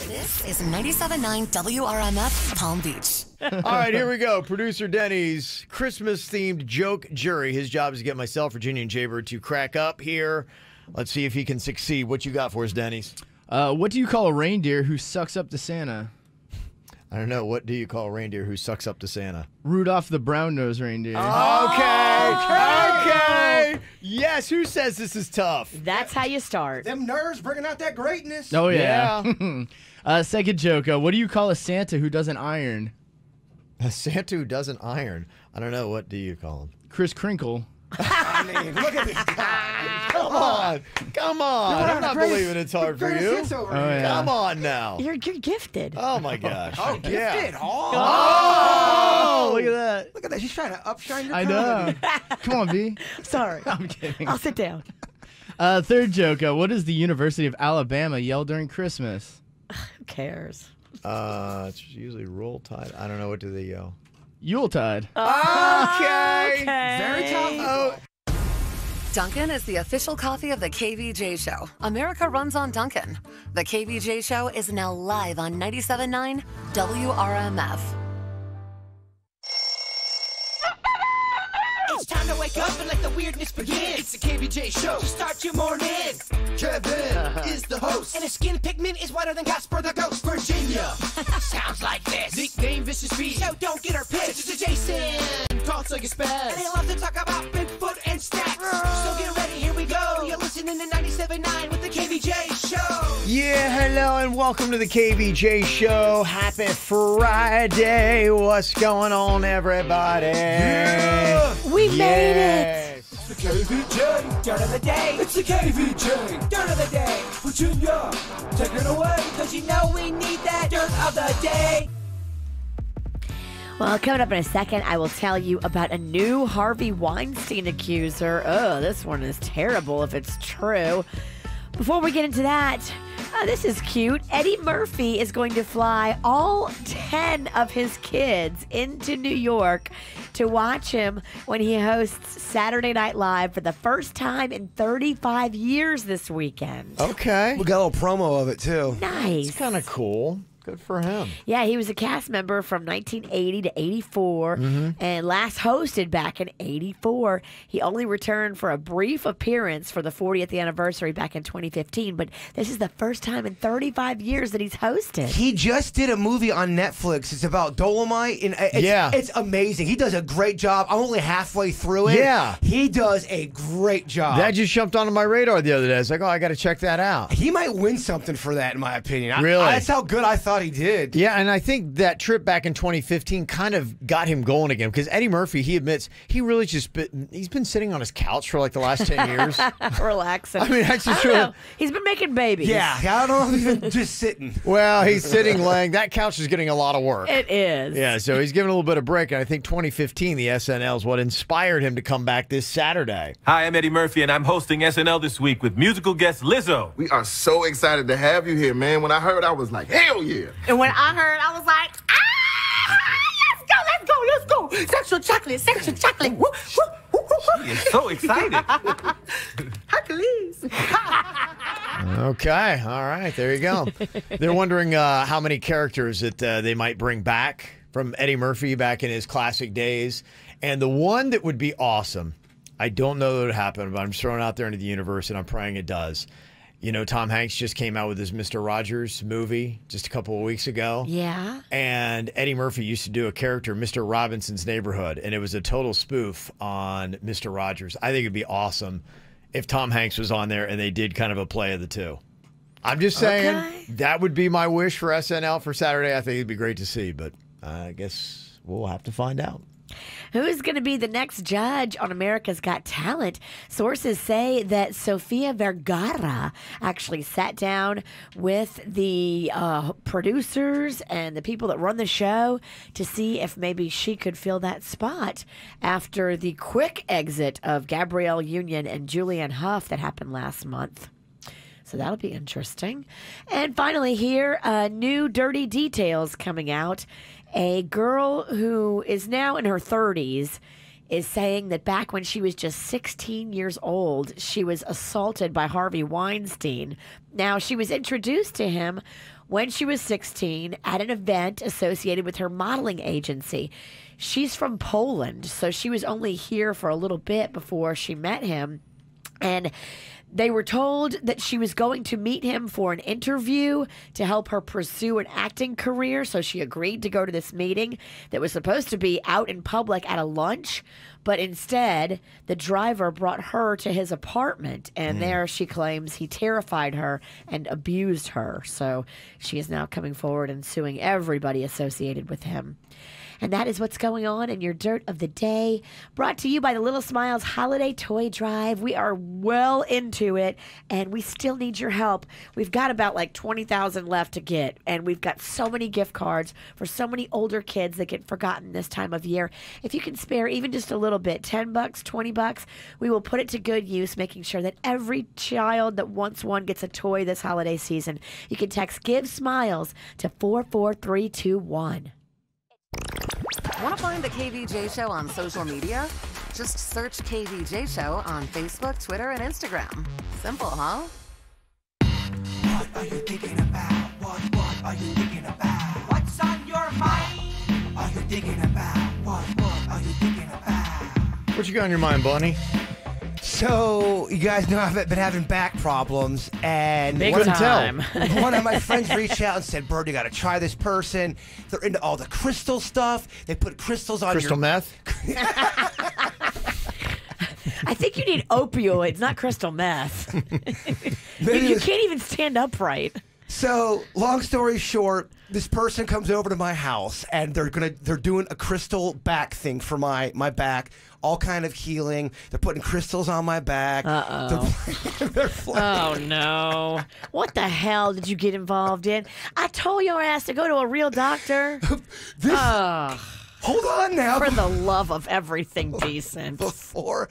This is 97.9 WRMF Palm Beach. All right, here we go. Producer Denny's Christmas-themed joke jury. His job is to get myself, Virginia, and Jaybird to crack up here. Let's see if he can succeed. What you got for us, Denny's? What do you call a reindeer who sucks up to Santa? I don't know. What do you call a reindeer who sucks up to Santa? Rudolph the brown-nosed reindeer. Okay. Yes, who says this is tough? That's how you start. Them nerds bringing out that greatness. Oh, yeah. Second joke. What do you call a Santa who doesn't iron? A Santa who doesn't iron. I don't know. What do you call him? Kris Kringle. I mean, look at this guy. Come on. Come on. I'm not believing it's hard for you. Yeah. Come on now. You're gifted. Oh, my gosh. Oh, gifted. Oh, look at that. Look at that. She's trying to upshine your I know. Come on, B. Sorry. I'm kidding. I'll sit down. Third joke. What does the University of Alabama yell during Christmas? Who cares? It's usually roll tide. I don't know. What do they yell? Yuletide. Okay. Very tough. Oh. Dunkin' is the official coffee of the KVJ Show. America runs on Dunkin'. The KVJ Show is now live on 97.9 WRMF. It's time to wake up and let the weirdness begin. It's the KVJ Show. Start your morning. Kevin is the host. And his skin pigment is whiter than Casper the Ghost. Virginia sounds like this. Nickname Vicious Beat. So don't get her pissed. It's Jason. Talks like a spaz. And they love to talk about Bigfoot and stacks. So get ready, here we go. You're listening to 97.9 with the KVJ Show. Yeah, hello and welcome to the KVJ Show. Happy Friday. What's going on, everybody? Yeah. We made it. It's the KVJ Dirt of the Day. It's the KVJ Dirt of the Day. Virginia, take it away. Because you know we need that Dirt of the Day. Well, coming up in a second, I will tell you about a new Harvey Weinstein accuser. Oh, this one is terrible if it's true. Before we get into that, this is cute. Eddie Murphy is going to fly all 10 of his kids into New York to watch him when he hosts Saturday Night Live for the first time in 35 years this weekend. Okay. We got a little promo of it, too. Nice. It's kind of cool. Good for him. Yeah, he was a cast member from 1980 to 84 and last hosted back in 84. He only returned for a brief appearance for the 40th anniversary back in 2015, but this is the first time in 35 years that he's hosted. He just did a movie on Netflix. It's about Dolomite, and it's amazing. He does a great job. I'm only halfway through it. Yeah. He does a great job. That just jumped onto my radar the other day. I was like, oh, I got to check that out. He might win something for that, in my opinion. Really? That's how good I thought he did. Yeah, and I think that trip back in 2015 kind of got him going again because Eddie Murphy, he admits, he really he's been sitting on his couch for like the last 10 years. Relaxing. I mean, that's just I don't know. He's been making babies. Yeah, I don't know if he's been just sitting. Well, he's sitting, laying. That couch is getting a lot of work. It is. Yeah, so he's giving a little bit of break, and I think 2015, the SNL is what inspired him to come back this Saturday. Hi, I'm Eddie Murphy, and I'm hosting SNL this week with musical guest Lizzo. We are so excited to have you here, man. When I heard, I was like, hell yeah. And when I heard, I was like, let's go. Sexual chocolate. Woo, woo, woo, woo, woo. She is so excited. Hercules. Okay, all right, there you go. They're wondering how many characters that they might bring back from Eddie Murphy back in his classic days. And the one that would be awesome, I don't know that it would happen, but I'm just throwing it out there into the universe, and I'm praying it does. You know, Tom Hanks just came out with his Mr. Rogers movie just a couple of weeks ago. Yeah. And Eddie Murphy used to do a character, Mr. Robinson's Neighborhood, and it was a total spoof on Mr. Rogers. I think it'd be awesome if Tom Hanks was on there and they did kind of a play of the two. I'm just saying that would be my wish for SNL for Saturday. I think it'd be great to see, but I guess we'll have to find out. Who's going to be the next judge on America's Got Talent? Sources say that Sofia Vergara actually sat down with the producers and the people that run the show to see if maybe she could fill that spot after the quick exit of Gabrielle Union and Julianne Hough that happened last month. So that'll be interesting. And finally here, new dirty details coming out. A girl who is now in her 30s is saying that back when she was just 16 years old, she was assaulted by Harvey Weinstein. Now, she was introduced to him when she was 16 at an event associated with her modeling agency. She's from Poland, so she was only here for a little bit before she met him. And they were told that she was going to meet him for an interview to help her pursue an acting career. So she agreed to go to this meeting that was supposed to be out in public at a lunch. But instead, the driver brought her to his apartment. And there she claims he terrified her and abused her. So she is now coming forward and suing everybody associated with him. And that is what's going on in your Dirt of the Day, brought to you by the Little Smiles Holiday Toy Drive. We are well into it, and we still need your help. We've got about like 20,000 left to get, and we've got so many gift cards for so many older kids that get forgotten this time of year. If you can spare even just a little bit, $10, $20, we will put it to good use, making sure that every child that wants one gets a toy this holiday season. You can text Give Smiles to 44321. Want to find the KVJ Show on social media? Just search KVJ Show on Facebook, Twitter, and Instagram. Simple, huh? What are you thinking about? What are you thinking about? What's on your mind? Are you thinking about? What are you thinking about? What you got on your mind, Bunny? So, you guys know I've been having back problems, and Big Couldn't time. one of my friends reached out and said, Bird, you got to try this person. They're into all the crystal stuff. They put crystals on Crystal meth? I think you need opioids, not crystal meth. you can't even stand upright. So, long story short, this person comes over to my house, and they're doing a crystal back thing for my back, all kind of healing. They're putting crystals on my back. Oh no! What the hell did you get involved in? I told your ass to go to a real doctor. Hold on now. For the love of everything decent. Before.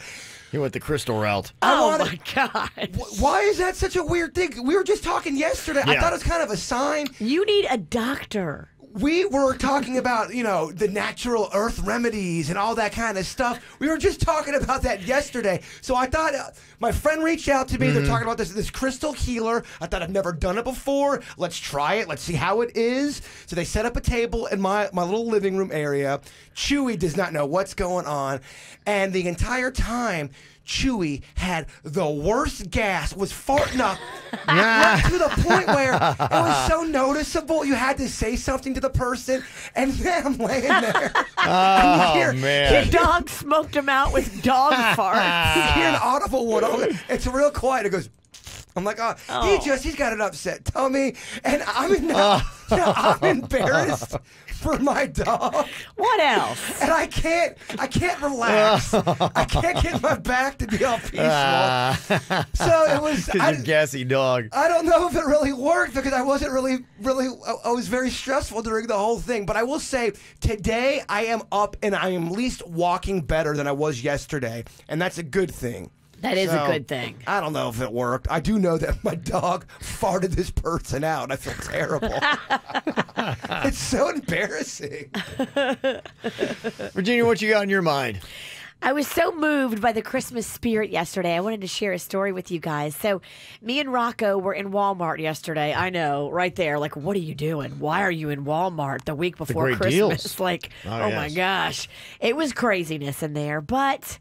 He went the crystal route. My God. Why is that such a weird thing? We were just talking yesterday. Yeah. I thought it was kind of a sign. You need a doctor. We were talking about, the natural earth remedies and all that kind of stuff. We were just talking about that yesterday. So I thought, my friend reached out to me. They're talking about this crystal healer. I thought I've never done it before. Let's try it. Let's see how it is. So they set up a table in my little living room area. Chewy does not know what's going on. And the entire time, Chewy had the worst gas, was farting up right to the point where it was so noticeable you had to say something to the person, and then I'm laying there. Oh, man. Your dog smoked him out with dog farts. You hear an audible one. It's real quiet. It goes, I'm like, he's got an upset tummy, and I'm embarrassed for my dog. What else? And I can't relax. I can't get my back to be all peaceful. So it was. Because you're a gassy dog. I don't know if it really worked because I wasn't really. I was very stressful during the whole thing. But I will say today I am up and I am at least walking better than I was yesterday, and that's a good thing. That is a good thing. I don't know if it worked. I do know that my dog farted this person out. I feel terrible. It's so embarrassing. Virginia, what you got on your mind? I was so moved by the Christmas spirit yesterday. I wanted to share a story with you guys. So, me and Rocco were in Walmart yesterday. I know, right there. Like, what are you doing? Why are you in Walmart the week before Christmas? Deals. Like, oh my gosh. It was craziness in there. But,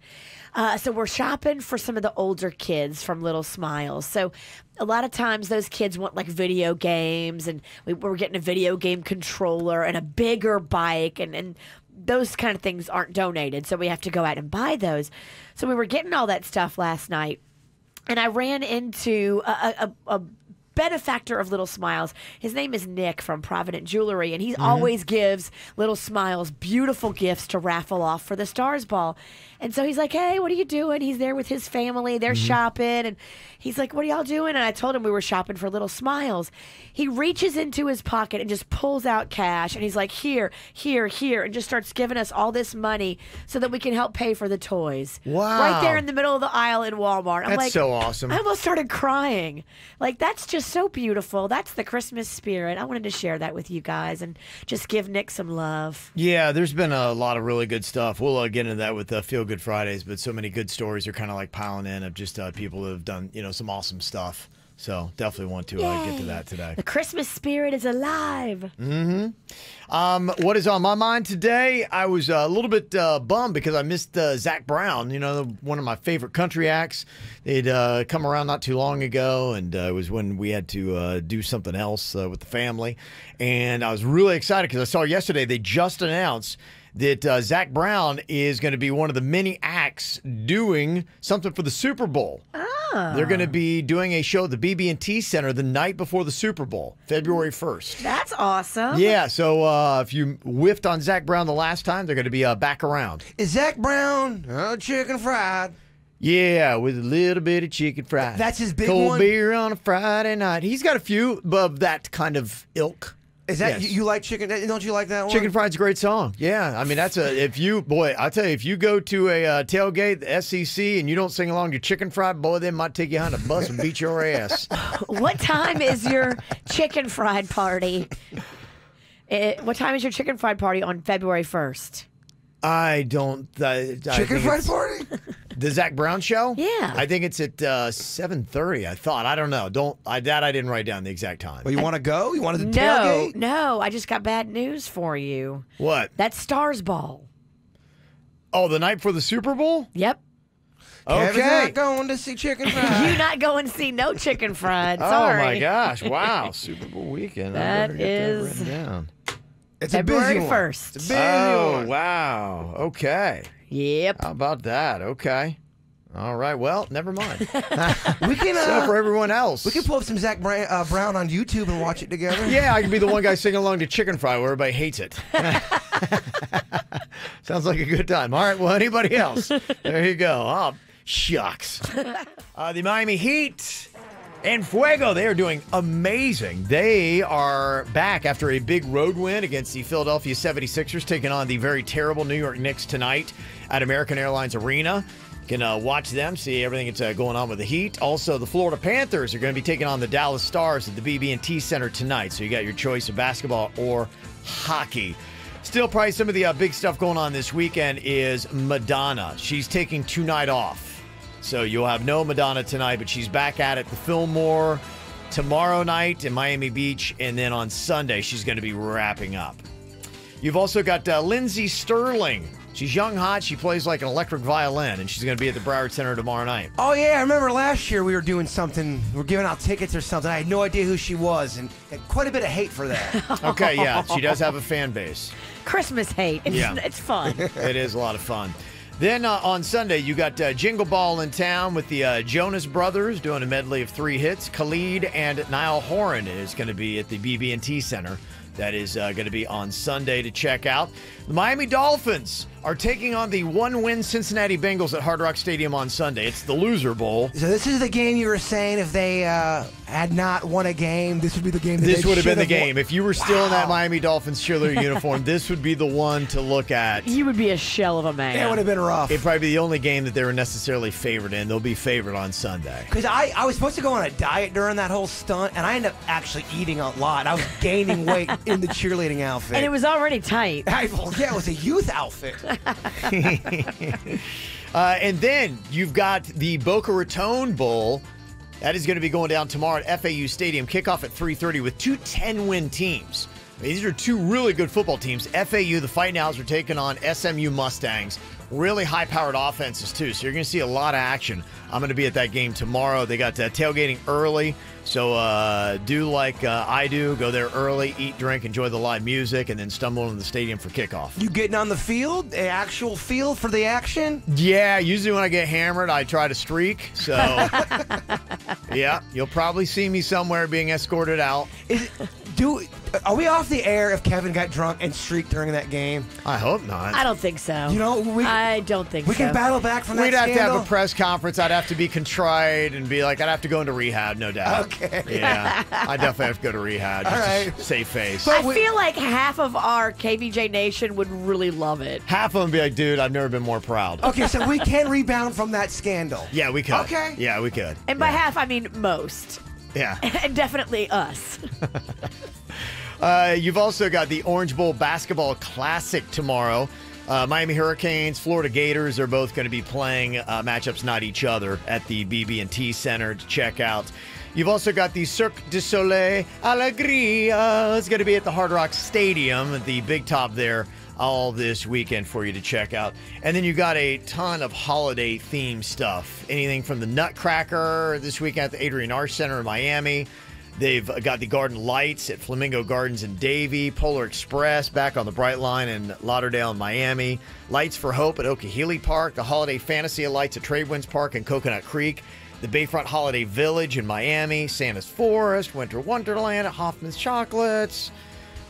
so we're shopping for some of the older kids from Little Smiles. So, a lot of times those kids want like video games, and we were getting a video game controller and a bigger bike, and those kind of things aren't donated, so we have to go out and buy those. So we were getting all that stuff last night, and I ran into a benefactor of Little Smiles. His name is Nick from Provident Jewelry, and he always gives Little Smiles beautiful gifts to raffle off for the Stars Ball. And so he's like, hey, what are you doing? He's there with his family. They're shopping. And he's like, what are y'all doing? And I told him we were shopping for Little Smiles. He reaches into his pocket and just pulls out cash. And he's like, here, here, here. And just starts giving us all this money so that we can help pay for the toys. Wow. Right there in the middle of the aisle in Walmart. I'm That's like, so awesome. I almost started crying. Like, that's just so beautiful. That's the Christmas spirit. I wanted to share that with you guys and just give Nick some love. Yeah, there's been a lot of really good stuff. We'll get into that with Feel Good Fridays, but so many good stories are kind of like piling in of just people that have done, some awesome stuff So definitely want to get to that today. The Christmas spirit is alive. What is on my mind today? I was a little bit bummed because I missed Zac Brown, one of my favorite country acts. They'd come around not too long ago, and it was when we had to do something else with the family. And I was really excited because I saw yesterday they just announced that Zac Brown is going to be one of the many acts doing something for the Super Bowl. They're going to be doing a show at the BB&T Center the night before the Super Bowl, February 1st. That's awesome. Yeah, so if you whiffed on Zac Brown the last time, they're going to be back around. Is Zac Brown chicken fried? Yeah, with a little bit of chicken fried. That's his big Cold one? beer on a Friday night. He's got a few of that kind of ilk. Is that Yes. you like chicken? Don't you like that one? Chicken Fried's a great song. Yeah, I mean I tell you, if you go to a tailgate, the SEC, and you don't sing along to Chicken Fried, boy, they might take you behind a bus and beat your ass. What time is your chicken fried party? What time is your chicken fried party on February 1st? I don't. Chicken fried party? The Zac Brown show? Yeah. I think it's at 7:30. I thought. I don't know. I didn't write down the exact time. Well, you want to go? You wanted to No, tailgate? no. I just got bad news for you. What? That's Stars Ball. Oh, the night for the Super Bowl? Yep. Kevin's Okay. not going to see chicken fried. You not going to see no chicken fried. Oh Sorry. my gosh! Wow, Super Bowl weekend. I That better get is- that written down. It's a February busy one. 1st. It's a busy Oh one. wow. Okay. Yep. How about that? Okay. All right. Well, never mind. We can So for everyone else, we can pull up some Zac Brown on YouTube and watch it together. Yeah, I can be the one guy singing along to Chicken Fry where everybody hates it. Sounds like a good time. All right, well, anybody else? There you go. Oh, shucks. The Miami Heat and Fuego, they are doing amazing. They are back after a big road win against the Philadelphia 76ers, taking on the very terrible New York Knicks tonight at American Airlines Arena. You can watch them, see everything that's going on with the Heat. Also, the Florida Panthers are going to be taking on the Dallas Stars at the BB&T Center tonight. So you got your choice of basketball or hockey. Still, probably some of the big stuff going on this weekend is Madonna. She's taking tonight off. So you'll have no Madonna tonight, but she's back at the Fillmore tomorrow night in Miami Beach. And then on Sunday, she's going to be wrapping up. You've also got Lindsey Sterling. She's young, hot. She plays like an electric violin, and she's going to be at the Broward Center tomorrow night. Oh, yeah. I remember last year we were doing something. We were giving out tickets or something. I had no idea who she was, and had quite a bit of hate for that. Okay, yeah. She does have a fan base. Christmas hate. It's fun. It is a lot of fun. Then on Sunday, you got Jingle Ball in town with the Jonas Brothers doing a medley of 3 hits. Khalid and Niall Horan is going to be at the BB&T Center. That is going to be on Sunday to check out. The Miami Dolphins are taking on the one-win Cincinnati Bengals at Hard Rock Stadium on Sunday. It's the Loser Bowl. So this is the game you were saying if they had not won a game, this would be the game that This they would have been the should game. won. If you were still in that Miami Dolphins cheerleader uniform, this would be the one to look at. You would be a shell of a man. That would have been rough. It'd probably be the only game that they were necessarily favored in. They'll be favored on Sunday. Because I was supposed to go on a diet during that whole stunt, and I ended up actually eating a lot. I was gaining weight in the cheerleading outfit. And it was already tight. Yeah, it was a youth outfit. And then you've got the Boca Raton Bowl. That is going to be going down tomorrow at FAU Stadium. Kickoff at 3:30 with 2 10-win teams. These are 2 really good football teams. FAU, the Fighting Owls, are taking on SMU Mustangs. Really high-powered offenses, too. So you're going to see a lot of action. I'm going to be at that game tomorrow. They got tailgating early. So do like I do. Go there early, eat, drink, enjoy the live music, and then stumble into the stadium for kickoff. You getting on the field, the actual field for the action? Yeah, usually when I get hammered, I try to streak. So, yeah, you'll probably see me somewhere being escorted out. Are we off the air if Kevin got drunk and streaked during that game? I hope not. I don't think so. You know, I don't think we so. can battle back from We'd that have to scandal. have a press conference. I'd have to be contrite and be like, I'd have to go into rehab, no doubt. Okay. Yeah, I definitely have to go to rehab. Just All right. to save face. I feel like half of our KVJ Nation would really love it. Half of them be like, dude, I've never been more proud. Okay, so we can rebound from that scandal. Yeah, we could. Okay. Yeah, we could. And by half, I mean most. Yeah. And definitely us. You've also got the Orange Bowl Basketball Classic tomorrow. Miami Hurricanes, Florida Gators are both going to be playing matchups, not each other, at the BB&T Center to check out. You've also got the Cirque du Soleil Alegria. It's going to be at the Hard Rock Stadium at the Big Top there all this weekend for you to check out. And then you got a ton of holiday themed stuff. Anything from the Nutcracker this weekend at the Adrian Arts Center in Miami. They've got the Garden Lights at Flamingo Gardens in Davie. Polar Express back on the Bright Line in Lauderdale and Miami. Lights for Hope at Okehili Park. The Holiday Fantasy Lights at Tradewinds Park and Coconut Creek. The Bayfront Holiday Village in Miami. Santa's Forest. Winter Wonderland at Hoffman's Chocolates.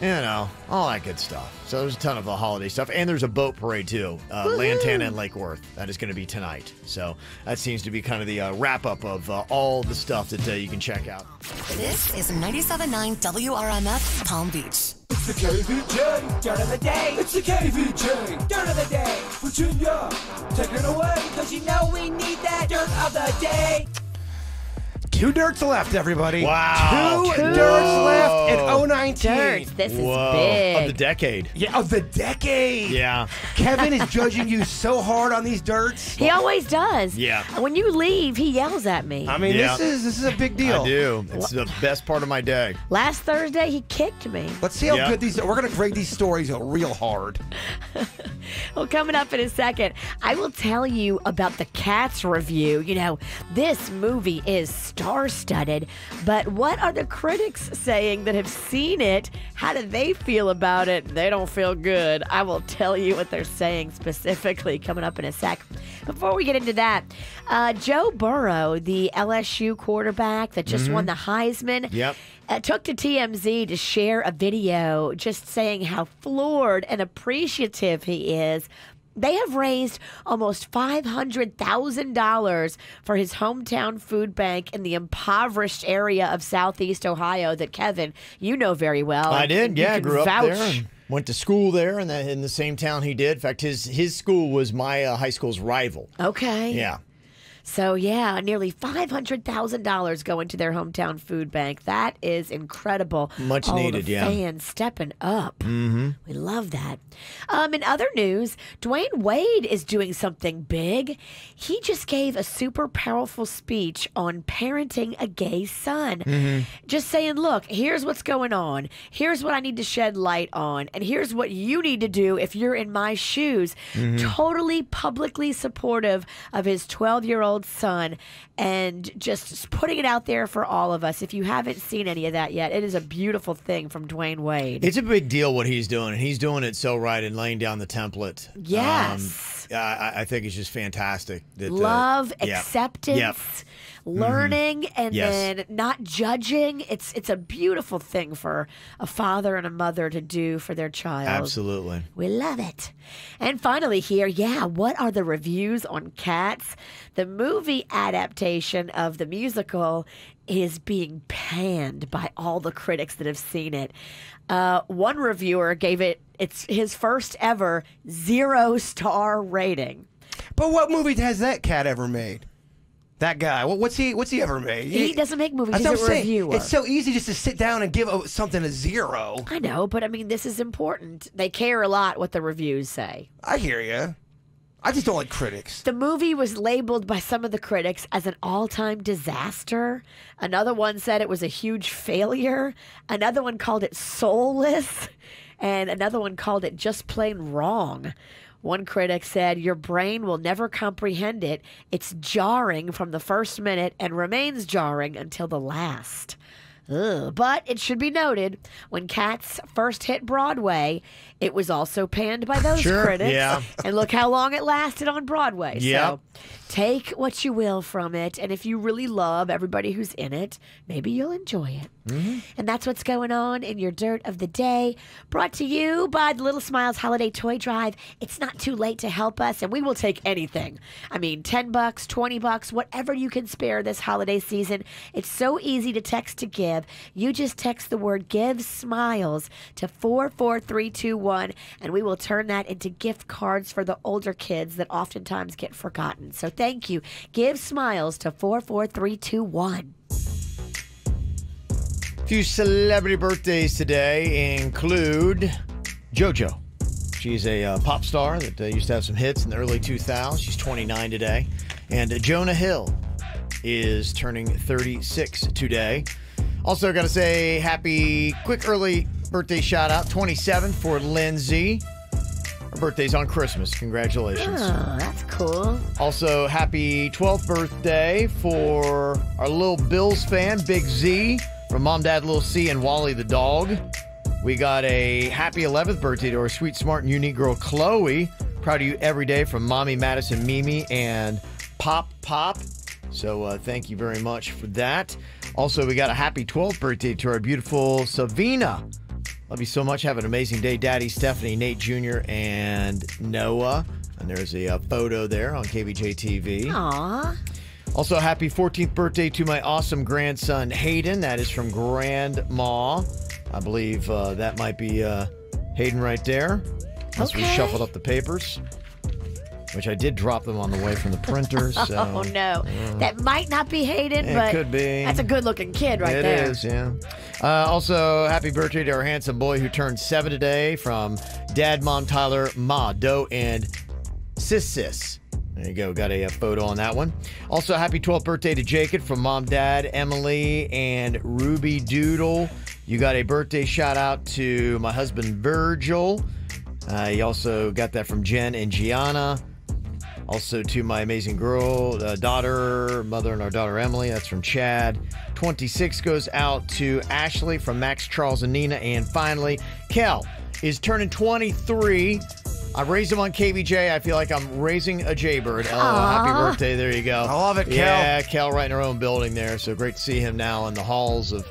You know, all that good stuff. So there's a ton of holiday stuff. And there's a boat parade, too. Lantana and Lake Worth. That is going to be tonight. So that seems to be kind of the wrap-up of all the stuff that you can check out. This is 97.9 WRMF Palm Beach. It's the KVJ Dirt of the Day. It's the KVJ Dirt of the Day. Virginia, take it away, because you know we need that Dirt of the Day. 2 dirts left, everybody. Wow. 2 dirts left in 019. Dirts. This is Whoa. big. Of the decade. Yeah, of the decade. Yeah. Kevin is judging you so hard on these dirts. He always does. Yeah. When you leave, he yells at me. I mean, Yeah. this is a big deal. I do. It's the best part of my day. Last Thursday, he kicked me. Let's see how Yeah. good these are. We're going to grade these stories real hard. Well, coming up in a second, I will tell you about the Cats review. You know, this movie is star-studded, but what are the critics saying that have seen it? How do they feel about it? They don't feel good. I will tell you what they're saying specifically coming up in a sec. Before we get into that, Joe Burrow, the LSU quarterback that just won the Heisman, Yep. took to TMZ to share a video just saying how floored and appreciative he is. They have raised almost $500,000 for his hometown food bank in the impoverished area of Southeast Ohio that, Kevin, you know very well. I did, You yeah. I can grew up vouch. there and went to school there in the same town he did. In fact, his school was my high school's rival. Okay. Yeah. So, yeah, nearly $500,000 going to their hometown food bank. That is incredible. Much All needed, the yeah. fans stepping up. Mm-hmm. We love that. In other news, Dwayne Wade is doing something big. He just gave a super powerful speech on parenting a gay son. Mm-hmm. Just saying, look, here's what's going on. Here's what I need to shed light on. And here's what you need to do if you're in my shoes. Mm-hmm. Totally publicly supportive of his 12-year-old son and just putting it out there for all of us. If you haven't seen any of that yet, it is a beautiful thing from Dwayne Wade. It's a big deal what he's doing, and he's doing it so right and laying down the template. Yes. I think it's just fantastic. That, Love, yeah. acceptance, Yep. learning, and Yes. then not judging. It's a beautiful thing for a father and a mother to do for their child. Absolutely. We love it. And finally here, what are the reviews on Cats? The movie adaptation of the musical is being panned by all the critics that have seen it. One reviewer gave it's his first ever 0-star rating. But what movie has that cat ever made? That guy. What's he ever made? He doesn't make movies. That's He's what a I'm saying. reviewer. It's so easy just to sit down and give something a 0. I know, but I mean, this is important. They care a lot what the reviews say. I hear you. I just don't like critics. The movie was labeled by some of the critics as an all-time disaster. Another one said it was a huge failure. Another one called it soulless. And another one called it just plain wrong. One critic said, your brain will never comprehend it. It's jarring from the first minute and remains jarring until the last. Ugh. But it should be noted, when Cats first hit Broadway, it was also panned by those Sure, critics. yeah. And look how long it lasted on Broadway. Yep. So take what you will from it. And if you really love everybody who's in it, maybe you'll enjoy it. Mm-hmm. And that's what's going on in your Dirt of the Day. Brought to you by the Little Smiles Holiday Toy Drive. It's not too late to help us, and we will take anything. I mean, $10, $20, whatever you can spare this holiday season. It's so easy to text to give. You just text the word "Give Smiles" to 44321, and we will turn that into gift cards for the older kids that oftentimes get forgotten. So thank you. Give Smiles to 44321. A few celebrity birthdays today include JoJo. She's a pop star that used to have some hits in the early 2000s. She's 29 today. And Jonah Hill. is turning 36 today. Also, got to say happy quick early birthday shout out, 27th for Lindsay. Her birthday's on Christmas. Congratulations. Oh, that's cool. Also, happy 12th birthday for our little Bills fan, Big Z, from Mom, Dad, Little C, and Wally the dog. We got a happy 11th birthday to our sweet, smart, and unique girl, Chloe. Proud of you every day from Mommy, Madison, Mimi, and Pop. So thank you very much for that. Also, we got a happy 12th birthday to our beautiful Savina. Love you so much. Have an amazing day, Daddy, Stephanie, Nate Jr., and Noah. And there's a photo there on KVJ TV. Aww. Also, happy 14th birthday to my awesome grandson, Hayden. That is from Grandma. I believe that might be Hayden right there. Once we shuffled up the papers, which I did drop them on the way from the printer. So, oh, no. That might not be Hayden, but it could be. That's a good-looking kid right there. It is, yeah. Also, happy birthday to our handsome boy who turned 7 today from Dad, Mom, Tyler, Ma, Doe, and Sis. There you go. Got a photo on that one. Also, happy 12th birthday to Jacob from Mom, Dad, Emily, and Ruby Doodle. You got a birthday shout out to my husband, Virgil. You also got that from Jen and Gianna. Also to my amazing girl, daughter, mother, and our daughter, Emily. That's from Chad. 26 goes out to Ashley from Max, Charles, and Nina. And finally, Kel is turning 23. I raised him on KVJ. I feel like I'm raising a jaybird. Oh, happy birthday. There you go. I love it, Kel. Yeah, Kel right in her own building there. So great to see him now in the halls of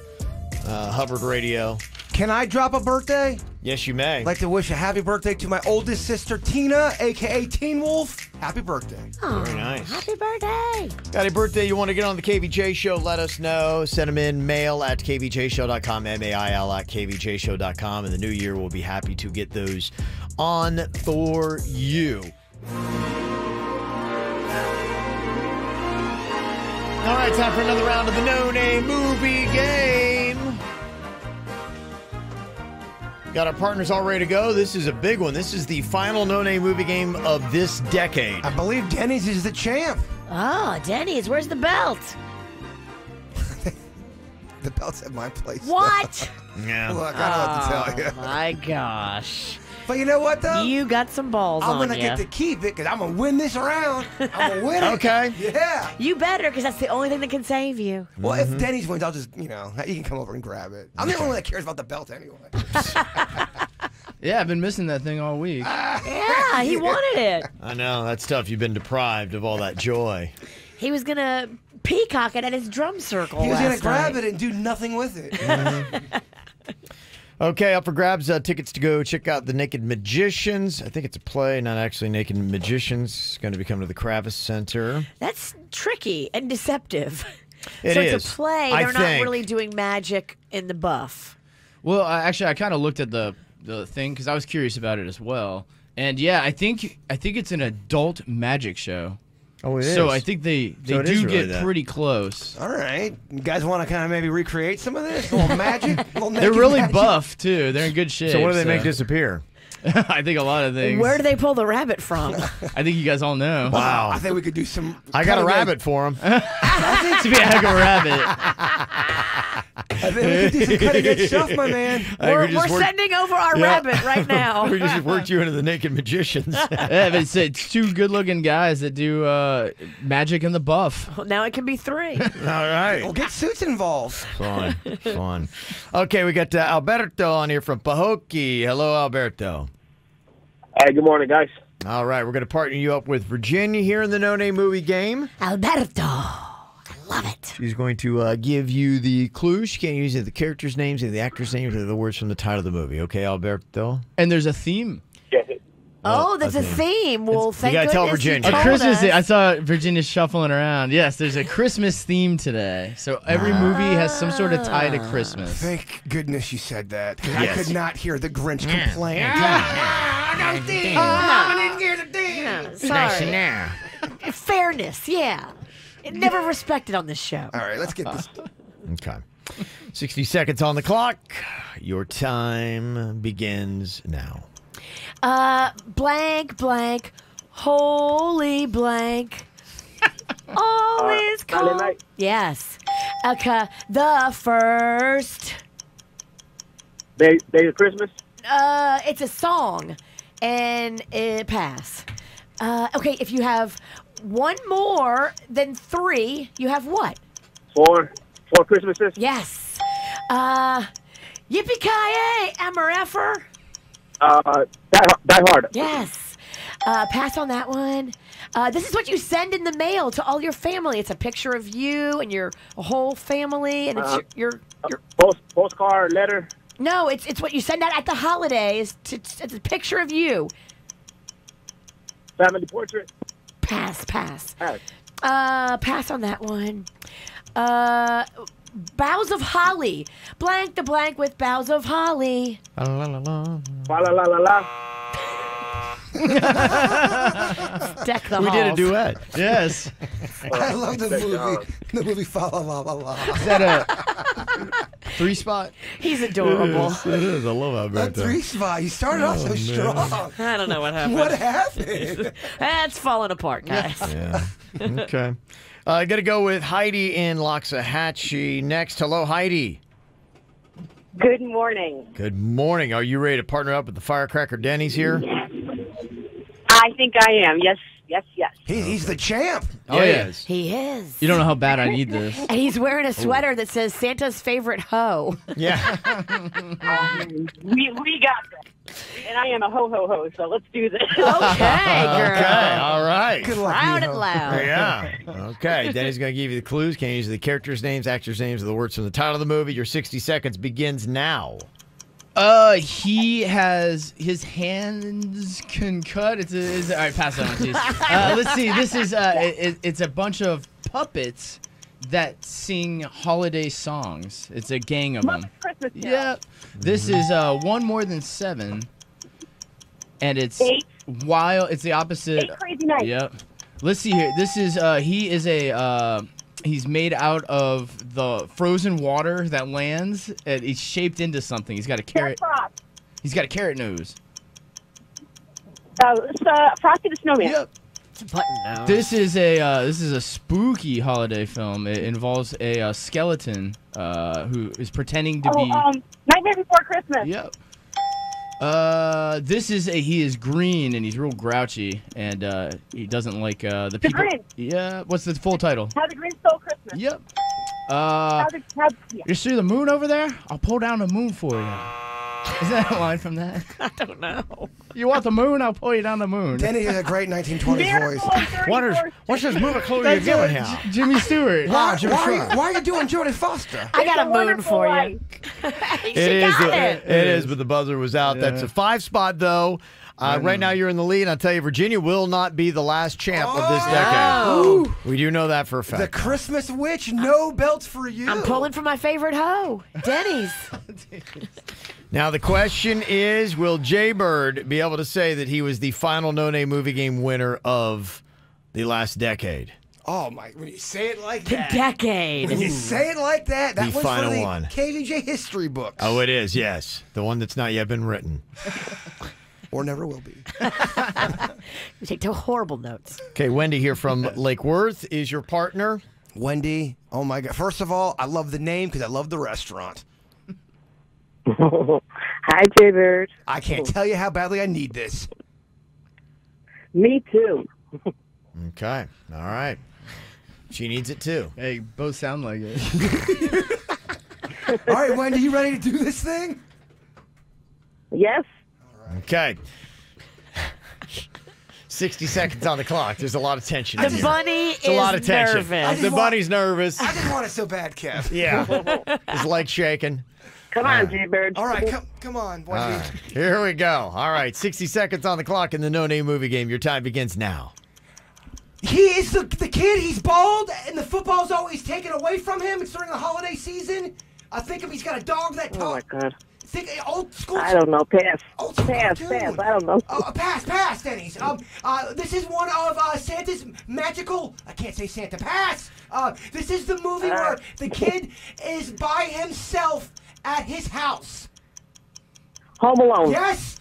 Hubbard Radio. Can I drop a birthday? Yes, you may. I'd like to wish a happy birthday to my oldest sister, Tina, a.k.a. Teen Wolf. Happy birthday. Oh, very nice. Happy birthday. Got a birthday you want to get on the KVJ show? Let us know. Send them in mail at kvjshow.com, mail at kvjshow.com. In the new year, we'll be happy to get those on for you. All right, time for another round of the No Name Movie Game. Got our partners all ready to go. This is a big one. This is the final No Name Movie Game of this decade. I believe Denny's is the champ. Oh, Denny's. Where's the belt? The belt's at my place. What? Yeah. Look, I don't know what to tell you. Oh, my gosh. But you know what, though? You got some balls I'm on going to you. get to keep it because I'm going to win this round. I'm going to win it. Okay. Yeah. You better, because that's the only thing that can save you. Well, if Denny's wins, I'll just, you can come over and grab it. I'm the only one that cares about the belt anyway. Yeah, I've been missing that thing all week. Yeah, he wanted it. I know. That's tough. You've been deprived of all that joy. He was going to peacock it at his drum circle. He was going to grab it and do nothing with it. Okay, up for grabs. Tickets to go check out The Naked Magicians. I think it's a play, not actually Naked Magicians. It's going to be coming to the Kravis Center. That's tricky and deceptive. It so is. it's a play. They're not really doing magic in the buff. Well, actually, I kind of looked at the thing because I was curious about it as well. And yeah, I think it's an adult magic show. Oh, it is. So I think they So it do is really get that. pretty close. All right. You guys want to kind of maybe recreate some of this? A little magic? Little They're naked really magic? buff too. They're in good shape. So what do they make disappear? I think a lot of things. Where do they pull the rabbit from? I think you guys all know. Wow. I think we could do some... I got a kinda rabbit for him. To be a heck of a rabbit. I think we could do some cutting-edge stuff, my man. We're sending over our rabbit right now. We just worked you into The Naked Magicians. Yeah, but it's two good-looking guys that do magic in the buff. Well, now it can be 3. All right. We'll get suits involved. Fun. Okay, we got Alberto on here from Pahokee. Hello, Alberto. Hi, good morning, guys. All right, we're going to partner you up with Virginia here in the No Name Movie Game. Alberto. I love it. She's going to give you the clues. She can't use the characters' names, the actors' names, or the words from the title of the movie. Okay, Alberto? And there's a theme. Yes. Oh, that's a theme. Well, thank you gotta tell goodness you Virginia. told A Christmas us. theme. I saw Virginia shuffling around. Yes, there's a Christmas theme today. So every movie has some sort of tie to Christmas. Thank goodness you said that. 'Cause Yes. I could not hear the Grinch complain. Sorry. Fairness, yeah. Never respected on this show. All right, let's get this. Okay. 60 seconds on the clock. Your time begins now. Blank, blank, holy blank. All is Friday calm. night. Yes. Okay. The first. Day of Christmas. It's a song, and it pass. Okay, if you have one more than 3, you have what? 4 Christmases. Yes. Yippee-ki-yay, MRFer. Die Hard. Yes. Pass on that one. This is what you send in the mail to all your family. It's a picture of you and your whole family, and it's your Postcard, letter. No, it's what you send out at the holidays. It's a picture of you. Family portrait. Pass. Pass. Pass on that one. Boughs of holly. Blank the blank with boughs of holly. La la la la. La la la la la. Deck the We did a halls. duet. Yes. I love the movie. The movie Fa La La La La. Is that a 3-spot? He's adorable. It is. I love how That 3-spot. You started off so strong. I don't know what happened. What happened? That's falling apart, guys. Yeah. Okay. I got to go with Heidi in Loxahatchee next. Hello, Heidi. Good morning. Good morning. Are you ready to partner up with the Firecracker Denny's here? I think I am. Yes. He's the champ. Oh, yeah. He is. You don't know how bad I need this. And he's wearing a sweater that says Santa's favorite hoe. Yeah. We got this. And I am a ho, so let's do this. Okay, girl. Okay. All right. Good luck. Proud Nino. and loud. Yeah. Okay. Denny's going to give you the clues. Can you use the characters' names, actors' names, or the words from the title of the movie? Your 60 seconds begins now. He has his hands can cut. All right, pass it on, please. Let's see. This is it's a bunch of puppets that sing holiday songs. It's a gang of them. Christmas Carol. Yeah. This is 1 more than 7, and it's 8. while it's the opposite. 8 crazy nights. Yep. Let's see here. This is he is a he's made out of the frozen water that lands, and he's shaped into something. He's got a carrot. Frost. He's got a carrot nose. Frosty the Snowman. Yep. It's a button nose. This is a spooky holiday film. It involves a skeleton who is pretending to be. Nightmare Before Christmas. Yep. He is green and he's real grouchy and he doesn't like the people. Grinch. Yeah. What's the full title? How the Grinch Stole Christmas. Yep. Yeah. You see the moon over there? I'll pull down the moon for you. Is that a line from that? I don't know. You want the moon? I'll pull you down the moon. Denny has a great 1920s voice. What's this movie clue you're giving here? Jimmy Stewart. Why are you doing Jodie Foster? I got a moon for you. It is, but the buzzer was out. Yeah. That's a 5-spot, though. Right now, you're in the lead. I'll tell you, Virginia will not be the last champ of this decade. We do know that for a fact. The Christmas Witch, no belts for you. I'm pulling for my favorite hoe, Denny's. Now, the question is, will Jay Bird be able to say that he was the final no-name movie game winner of the last decade? Oh, my. When you say it like The that. decade. When you say it like that, that The was final for the one. KVJ history books. Oh, it is, yes. The one that's not yet been written. Or never will be. You take two horrible notes. Okay, Wendy here from Lake Worth is your partner. Wendy, oh my God. First of all, I love the name because I love the restaurant. Hi, Jay Bird. I can't tell you how badly I need this. Me too. Okay, all right. She needs it too. Hey, both sound like it. All right, Wendy, you ready to do this thing? Yes. Okay. 60 seconds on the clock. There's a lot of tension. The in here. bunny It's a lot of is tension. nervous. The bunny's nervous. I didn't want it so bad, Kev. Yeah. His leg shaking. Come on, Jay Bird. All right, come on, Wendy. All right. Here we go. All right. 60 seconds on the clock in the no-name movie game. Your time begins now. He is the kid. He's bald, and the football's always taken away from him. It's during the holiday season. I think if he's got a dog that Oh my talks. God. Think old school. I don't know. Pass. Old school Pass. cartoon. I don't know. Pass, Denny's. This is one of Santa's magical. I can't say Santa. Pass. This is the movie where the kid is by himself at his house. Home Alone. Yes.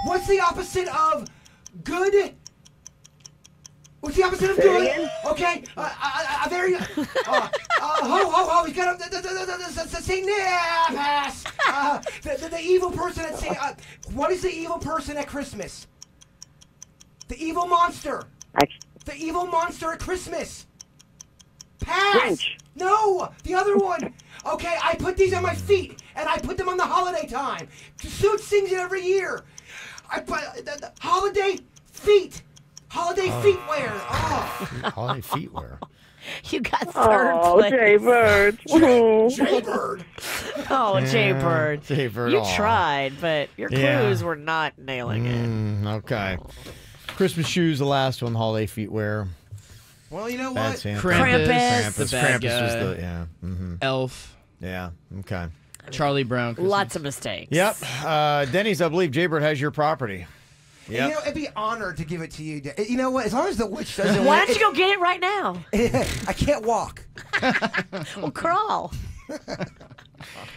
What's the opposite of good? What's the opposite of good? Okay. There you go. Ho. He's got a Saint Nicholas. The evil person at Saint. What is the evil person at Christmas? The evil monster. The evil monster at Christmas. Pass. Grinch. No, the other one. Okay, I put these on my feet, and I put them on the holiday time. Suit sings it every year. I put the holiday feet. Holiday feet wear. Oh. Holiday feet wear. You got third place. Jaybird. Jaybird. Oh, Jaybird. Jaybird. You tried, but your clues were not nailing it. Okay. Christmas shoes, the last one. Holiday feet wear. Well, you know Bad what? Santa. Krampus. The bad Krampus was guy. the Elf. Yeah. Okay. Charlie Brown. Christmas. Lots of mistakes. Yep. Denny's, I believe Jaybird has your property. You know, it'd be honored to give it to you. You know what? As long as the witch doesn't Why win, don't you go get it right now? I can't walk. Well, crawl.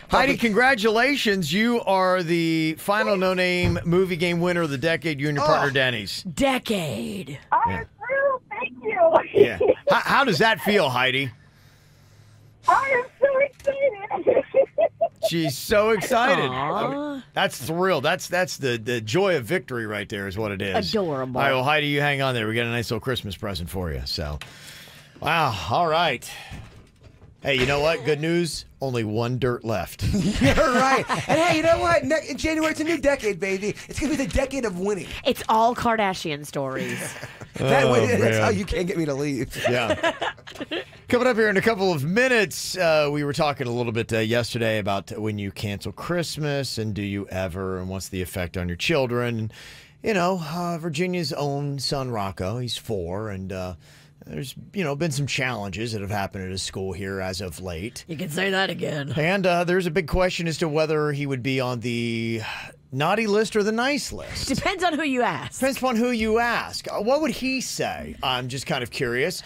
Heidi, congratulations. You are the final no-name movie game winner of the decade, you and your partner, Denny's. Decade. I'm through. Thank you. Yeah. How does that feel, Heidi? I am so excited. She's so excited. Aw. That's thrilled. That's the joy of victory right there is what it is. Adorable. All right, well, Heidi, you hang on there. We got a nice little Christmas present for you. So, wow. All right. Hey, you know what? Good news. Only one dirt left. You're right. And hey, you know what? In January, it's a new decade, baby. It's going to be the decade of winning. It's all Kardashian stories. That way, that's man. how you can't get me to leave. Yeah. Coming up here in a couple of minutes, we were talking a little bit yesterday about when you cancel Christmas and do you ever and what's the effect on your children. You know, Virginia's own son, Rocco, he's 4, and there's, been some challenges that have happened at his school here as of late. You can say that again. And there's a big question as to whether he would be on the naughty list or the nice list. Depends on who you ask. Depends upon who you ask. What would he say? I'm just kind of curious.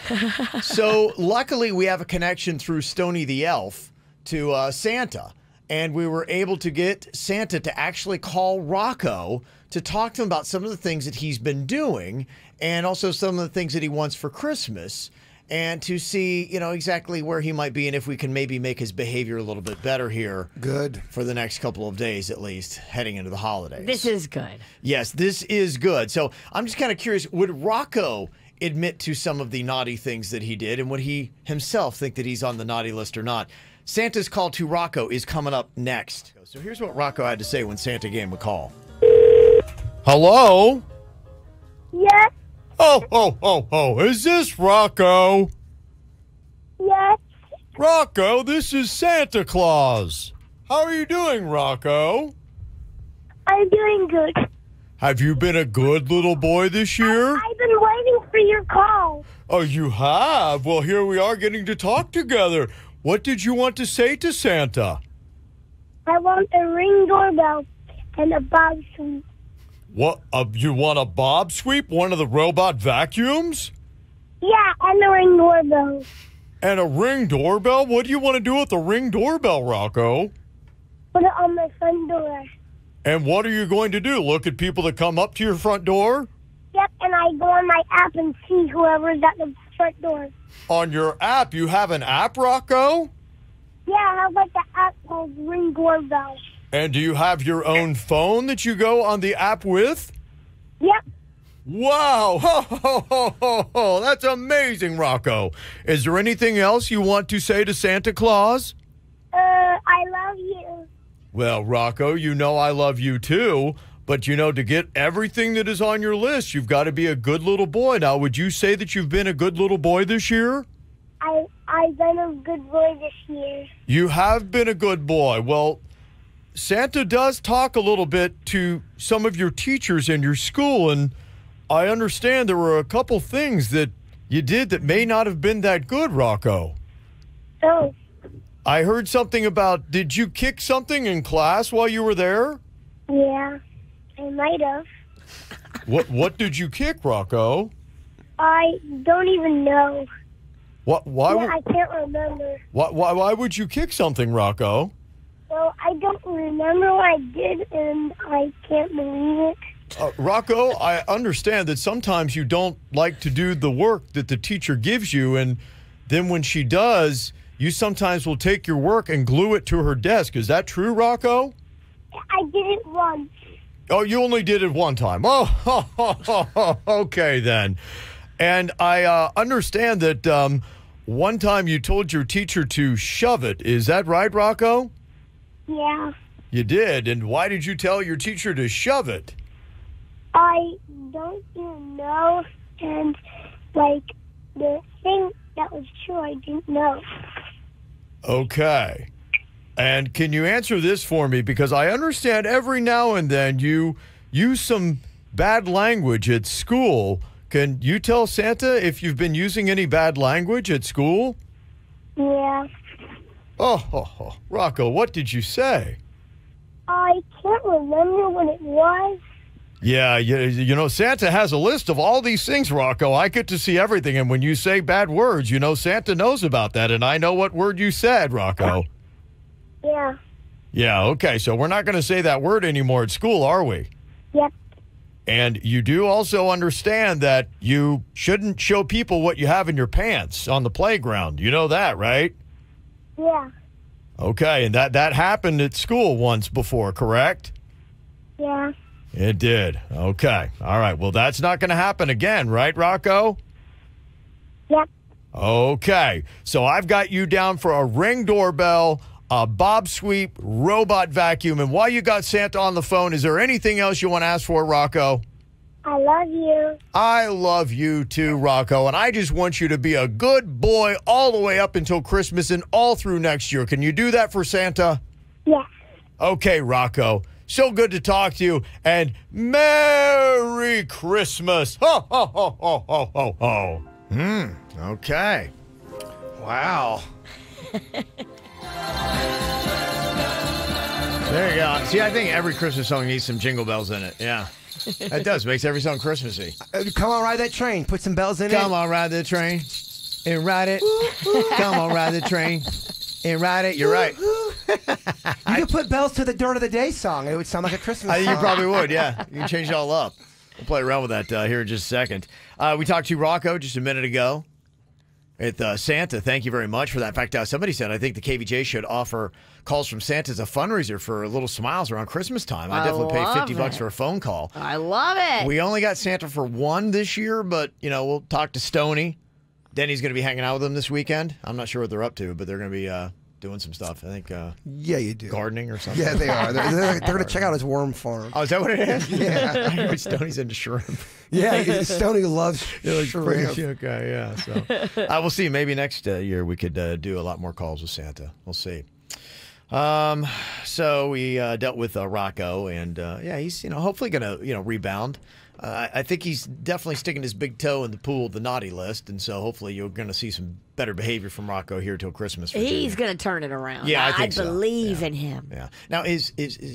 So luckily we have a connection through Stony the Elf to Santa. And we were able to get Santa to actually call Rocco to talk to him about some of the things that he's been doing and also some of the things that he wants for Christmas, and to see, exactly where he might be and if we can maybe make his behavior a little bit better here. Good. For the next couple of days, at least, heading into the holidays. This is good. Yes, this is good. So I'm just kind of curious, would Rocco admit to some of the naughty things that he did, and would he himself think that he's on the naughty list or not? Santa's call to Rocco is coming up next. So here's what Rocco had to say when Santa gave him a call. Hello? Yes, Oh, is this Rocco? yes. Rocco, this is Santa Claus. How are you doing, Rocco? I'm doing good. Have you been a good little boy this year? I've been waiting for your call. Oh, you have? Well, here we are getting to talk together. What did you want to say to Santa? I want a Ring doorbell and a bob sweep. What? You want a bob sweep? One of the robot vacuums? Yeah, and a Ring doorbell. And a Ring doorbell? What do you want to do with the Ring doorbell, Rocco? Put it on my front door. And what are you going to do? Look at people that come up to your front door? Yep, and I go on my app and see whoever's at the front door. On your app? You have an app, Rocco? Yeah, I have like the app called Ring doorbell. And do you have your own phone that you go on the app with? Yep. Wow! Ho, that's amazing, Rocco. Is there anything else you want to say to Santa Claus? I love you. Well, Rocco, you know I love you too, but to get everything that is on your list, you've got to be a good little boy. Now, would you say that you've been a good little boy this year? I've been a good boy this year. You have been a good boy. Well, Santa does talk a little bit to some of your teachers in your school, and I understand there were a couple things that you did that may not have been that good, Rocco. Oh. I heard something about, did you kick something in class while you were there? Yeah, I might have. What did you kick, Rocco? I don't even know. Why? Yeah, I can't remember. Why would you kick something, Rocco? Well, I don't remember what I did, and I can't believe it. Rocco, I understand that sometimes you don't like to do the work that the teacher gives you, and then when she does, you sometimes will take your work and glue it to her desk. Is that true, Rocco? I did it once. Oh, you only did it one time. Oh, okay then. And I understand that one time you told your teacher to shove it. Is that right, Rocco? Yeah. You did. And why did you tell your teacher to shove it? I don't even know. And, like, the thing that was true, I didn't know. Okay. And can you answer this for me? Because I understand every now and then you use some bad language at school. Can you tell Santa if you've been using any bad language at school? Yeah. Oh, Rocco, what did you say? I can't remember what it was. Yeah, you know, Santa has a list of all these things, Rocco. I get to see everything, and when you say bad words, you know Santa knows about that, and I know what word you said, Rocco. Yeah. Yeah, okay, so we're not going to say that word anymore at school, are we? Yep. And you do also understand that you shouldn't show people what you have in your pants on the playground. You know that, right? Yeah. Okay, and that happened at school once before, correct? Yeah. It did. Okay. All right. Well, that's not going to happen again, right, Rocco? Yep. Okay. So I've got you down for a Ring doorbell, a Bob Sweep, robot vacuum. And while you got Santa on the phone, is there anything else you want to ask for, Rocco? I love you. I love you too, Rocco. And I just want you to be a good boy all the way up until Christmas and all through next year. Can you do that for Santa? Yes. Okay, Rocco. So good to talk to you, and Merry Christmas. Ho, ho, ho, ho, ho, ho, ho. Okay. Wow. There you go. See, I think every Christmas song needs some jingle bells in it. Yeah. It does. Makes every song Christmassy. Come on, ride that train. Put some bells in it. Come on, ride the train and ride it. Come on, ride the train and ride it. You're right. You could put bells to the Dirt of the Day song. It would sound like a Christmas song. You probably would, yeah. You can change it all up. We'll play around with that here in just a second. We talked to Rocco just a minute ago with Santa. Thank you very much for that. In fact, somebody said, I think the KVJ should offer calls from Santa as a fundraiser for little smiles around Christmas time. I definitely pay $50 for a phone call. I love it. We only got Santa for one this year, but, you know, we'll talk to Stoney. Denny's going to be hanging out with them this weekend. I'm not sure what they're up to, but they're going to be doing some stuff. I think yeah, you do. Gardening or something. Yeah, they are. They're going to check out his worm farm. Oh, is that what it is? Yeah. I know Stoney's into shrimp. Yeah, Stoney loves shrimp. Okay, yeah. So we'll see. Maybe next year we could do a lot more calls with Santa. We'll see. So we dealt with Rocco, and yeah, he's hopefully going to rebound. I think he's definitely sticking his big toe in the pool of the naughty list, and so hopefully you're going to see some better behavior from Rocco here till Christmas. He's going to turn it around. Yeah, I think so. Believe in him. Yeah. Now, is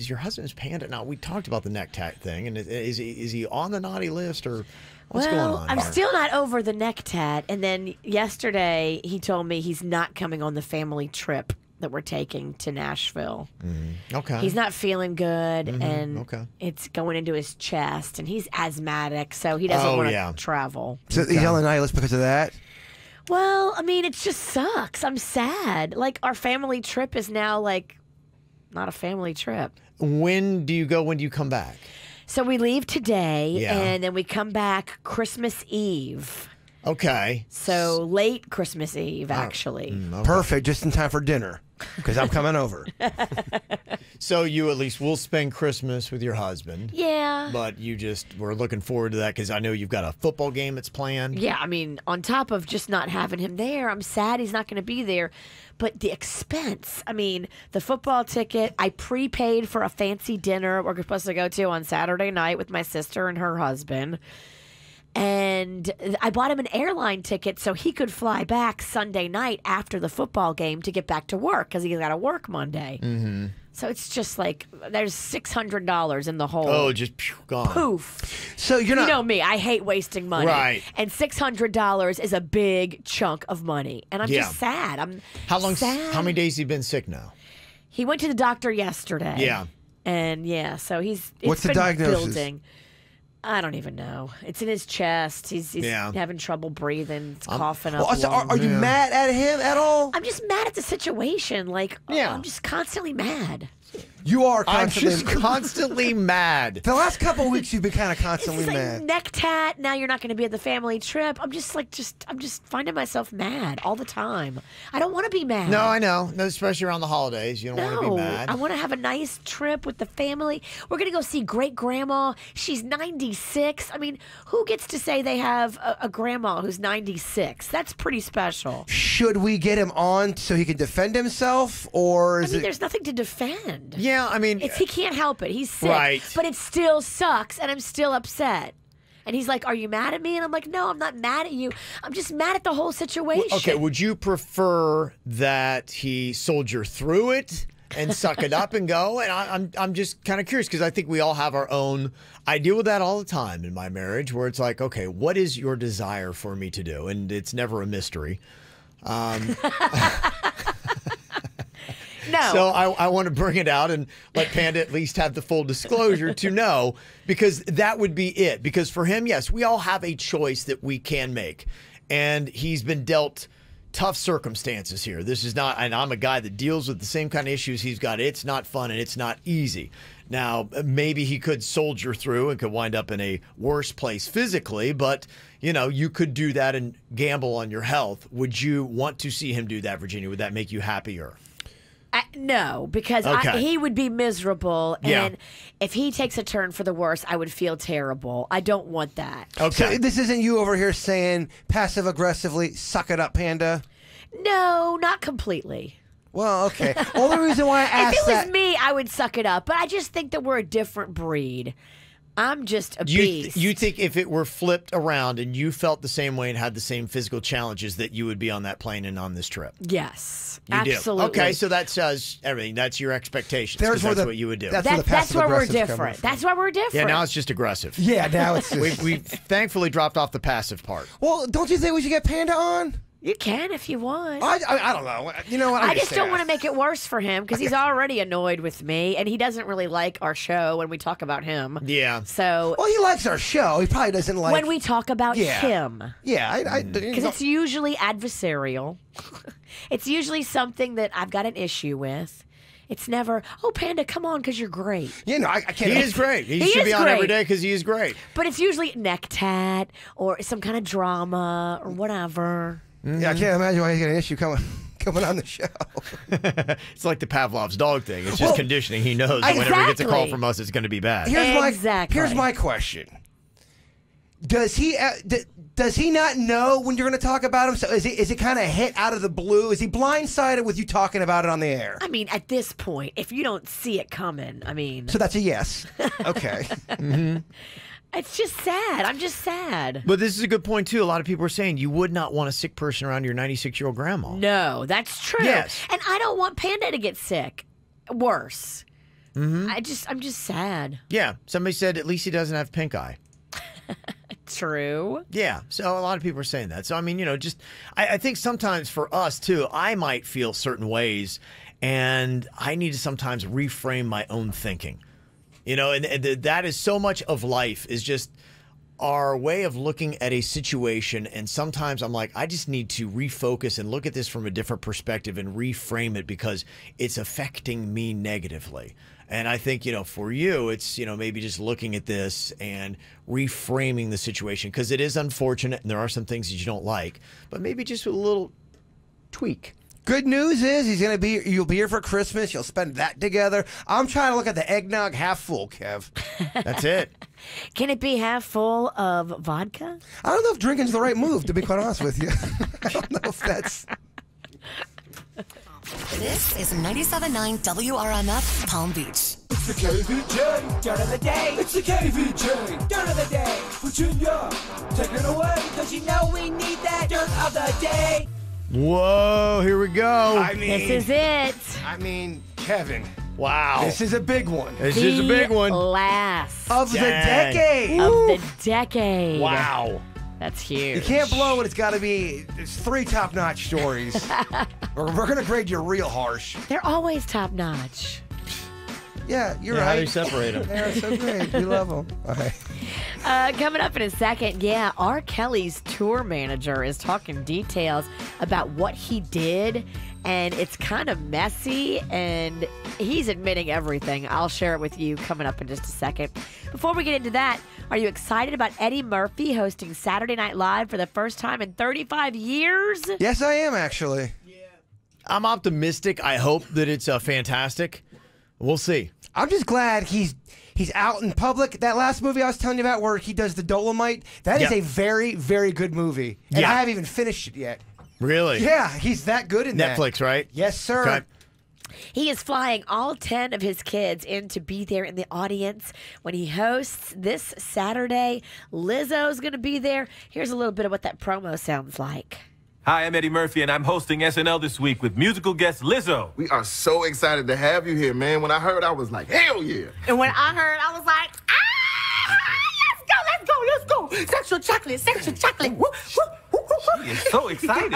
your husband's panda? Now, we talked about the neck tat thing, and is he on the naughty list, or what's going on? I'm still not over the neck tat. And then yesterday he told me he's not coming on the family trip that we're taking to Nashville. Okay. He's not feeling good, and it's going into his chest, and he's asthmatic, so he doesn't want to travel. So he's on the night list because of that? Well, I mean, it just sucks. I'm sad. Like, our family trip is now, like, not a family trip. When do you go? When do you come back? So we leave today, and then we come back Christmas Eve. Okay. So late Christmas Eve, actually. Okay. Perfect, just in time for dinner, because I'm coming over. So you at least will spend Christmas with your husband. Yeah. But you just were looking forward to that because I know you've got a football game that's planned. Yeah, I mean, on top of just not having him there, I'm sad he's not going to be there. But the expense, I mean, the football ticket, I prepaid for a fancy dinner we're supposed to go to on Saturday night with my sister and her husband. And I bought him an airline ticket so he could fly back Sunday night after the football game to get back to work because he's got to work Monday. So it's just like there's $600 in the hole. Oh, just gone. Poof. So you're not. You know me, I hate wasting money. Right. And $600 is a big chunk of money. And I'm just sad. Sad. How many days has he been sick now? He went to the doctor yesterday. Yeah. And so it's What's the been diagnosis? building. I don't even know. It's in his chest. He's having trouble breathing. It's coughing up. So are you mad at him at all? I'm just mad at the situation. Like, I'm just constantly mad. You are constantly. I'm just constantly mad. The last couple of weeks, you've been kind of constantly It's mad. like neck tat. Now you're not going to be at the family trip. I'm just I'm just finding myself mad all the time. I don't want to be mad. No, I know. No, especially around the holidays. You don't want to be mad. I want to have a nice trip with the family. We're going to go see great grandma. She's 96. I mean, who gets to say they have a grandma who's 96? That's pretty special. Should we get him on so he can defend himself, or is there's nothing to defend. Yeah, I mean, he can't help it. He's sick, right. But it still sucks, and I'm still upset. And he's like, "Are you mad at me?" And I'm like, "No, I'm not mad at you. I'm just mad at the whole situation." Okay, would you prefer that he soldier through it and suck it up and go? And I'm just kind of curious because I think we all have our own. I deal with that all the time in my marriage, where it's like, okay, what is your desire for me to do? And it's never a mystery. No. So I want to bring it out and let Panda at least have the full disclosure to know, because that would be it. Because for him, yes, we all have a choice that we can make. And he's been dealt tough circumstances here. This is not, and I'm a guy that deals with the same kind of issues he's got. It's not fun and it's not easy. Now, maybe he could soldier through and could wind up in a worse place physically, but, you know, you could do that and gamble on your health. Would you want to see him do that, Virginia? Would that make you happier? No, because he would be miserable, and if he takes a turn for the worse, I would feel terrible. I don't want that. Okay. So this isn't you over here saying passive-aggressively, suck it up, Panda? No, not completely. Well, okay. Well, the reason why I asked if it was me, I would suck it up, but I just think that we're a different breed. I'm just a beast. You think if it were flipped around and you felt the same way and had the same physical challenges that you would be on that plane and on this trip? Yes, you absolutely. Do. Okay, so that says everything. That's your expectations. That's what you would do. That's where we're different. That's why we're different. Yeah, now it's just aggressive. Yeah, now it's just... we thankfully dropped off the passive part. Well, don't you think we should get Panda on? You can if you want. I don't know. You know what? I just don't want to make it worse for him because he's already annoyed with me, and he doesn't really like our show when we talk about him. Yeah. So. Well, he likes our show. He probably doesn't like when we talk about him. Yeah, because it's usually adversarial. It's usually something that I've got an issue with. It's never, oh, Panda, come on, because you're great. You know, I can't. He is great. He should be on every day because he is great. But it's usually neck tat or some kind of drama or whatever. Mm-hmm. Yeah, I can't imagine why he's got an issue coming on the show. It's like the Pavlov's dog thing. It's just conditioning. He knows that whenever he gets a call from us, it's going to be bad. Here's my question. Does he not know when you're going to talk about him? So is it kind of hit out of the blue? Is he blindsided with you talking about it on the air? I mean, at this point, if you don't see it coming, I mean. So that's a yes. Okay. Mm-hmm. It's just sad. I'm just sad. But this is a good point, too. A lot of people are saying you would not want a sick person around your 96-year-old grandma. No, that's true. Yes. And I don't want Panda to get sick. Worse. Mm-hmm. I'm just sad. Yeah. Somebody said at least he doesn't have pink eye. True. Yeah. So a lot of people are saying that. So, I mean, you know, I think sometimes for us, too, I might feel certain ways, and I need to sometimes reframe my own thinking. You know, and that is so much of life is just our way of looking at a situation. And sometimes I'm like, I just need to refocus and look at this from a different perspective and reframe it because it's affecting me negatively. And I think, you know, for you, it's, you know, maybe just looking at this and reframing the situation because it is unfortunate and there are some things that you don't like, but maybe just a little tweak. Good news is you'll be here for Christmas. You'll spend that together. I'm trying to look at the eggnog half full, Kev. That's it. Can it be half full of vodka? I don't know if drinking's the right move, to be quite honest with you. I don't know if that's... This is 97.9 WRMF Palm Beach. It's the KVJ dirt of the day. It's the KVJ dirt of the day. Virginia, take it away, because you know we need that dirt of the day. Whoa, here we go. I mean, this is it. I mean, Kevin. Wow. This is a big one. This is a big one. Last of the decade. Of the decade. Wow. That's huge. You can't blow it. It's got to be 3 top-notch stories. We're going to grade you real harsh. They're always top-notch. Yeah, you're right. How do you separate them? They're so great. We love them. All right. Coming up in a second, R. Kelly's tour manager is talking details about what he did, and it's kind of messy, and he's admitting everything. I'll share it with you coming up in just a second. Before we get into that, are you excited about Eddie Murphy hosting Saturday Night Live for the first time in 35 years? Yes, I am, actually. I'm optimistic. I hope that it's fantastic. We'll see. I'm just glad he's out in public. That last movie I was telling you about where he does the Dolomite, that is a very, very good movie. And I haven't even finished it yet. Really? Yeah, he's that good in that. Netflix, right? Yes, sir. Okay. He is flying all 10 of his kids in to be there in the audience when he hosts this Saturday. Lizzo's going to be there. Here's a little bit of what that promo sounds like. Hi, I'm Eddie Murphy, and I'm hosting SNL this week with musical guest Lizzo. We are so excited to have you here, man. When I heard, I was like, hell yeah. And when I heard, I was like, let's go. Sexual chocolate. Woo, woo, woo, woo, woo. She is so excited.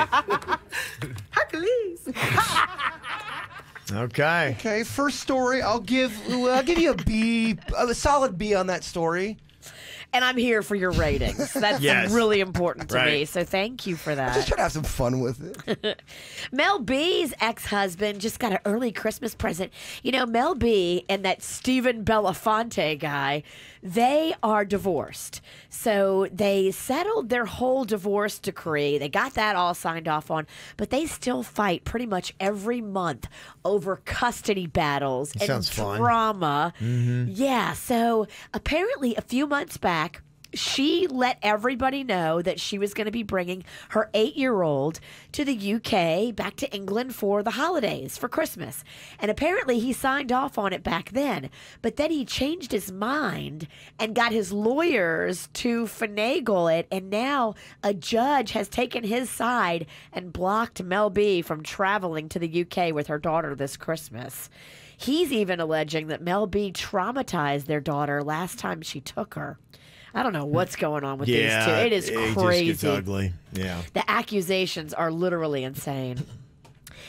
Hercules. Okay. Okay, first story, I'll give you a B, a solid B on that story. And I'm here for your ratings. That's really important to me, so thank you for that. I'm just trying to have some fun with it. Mel B's ex-husband just got an early Christmas present. You know, Mel B and that Stephen Belafonte guy, they are divorced. So they settled their whole divorce decree. They got that all signed off on, but they still fight pretty much every month over custody battles and drama. Yeah, so apparently a few months back, she let everybody know that she was going to be bringing her 8-year-old to the UK, back to England for the holidays, for Christmas. And apparently he signed off on it back then. But then he changed his mind and got his lawyers to finagle it. And now a judge has taken his side and blocked Mel B from traveling to the UK with her daughter this Christmas. He's even alleging that Mel B traumatized their daughter last time she took her. I don't know what's going on with these two. It is crazy. It just gets ugly. Yeah. The accusations are literally insane.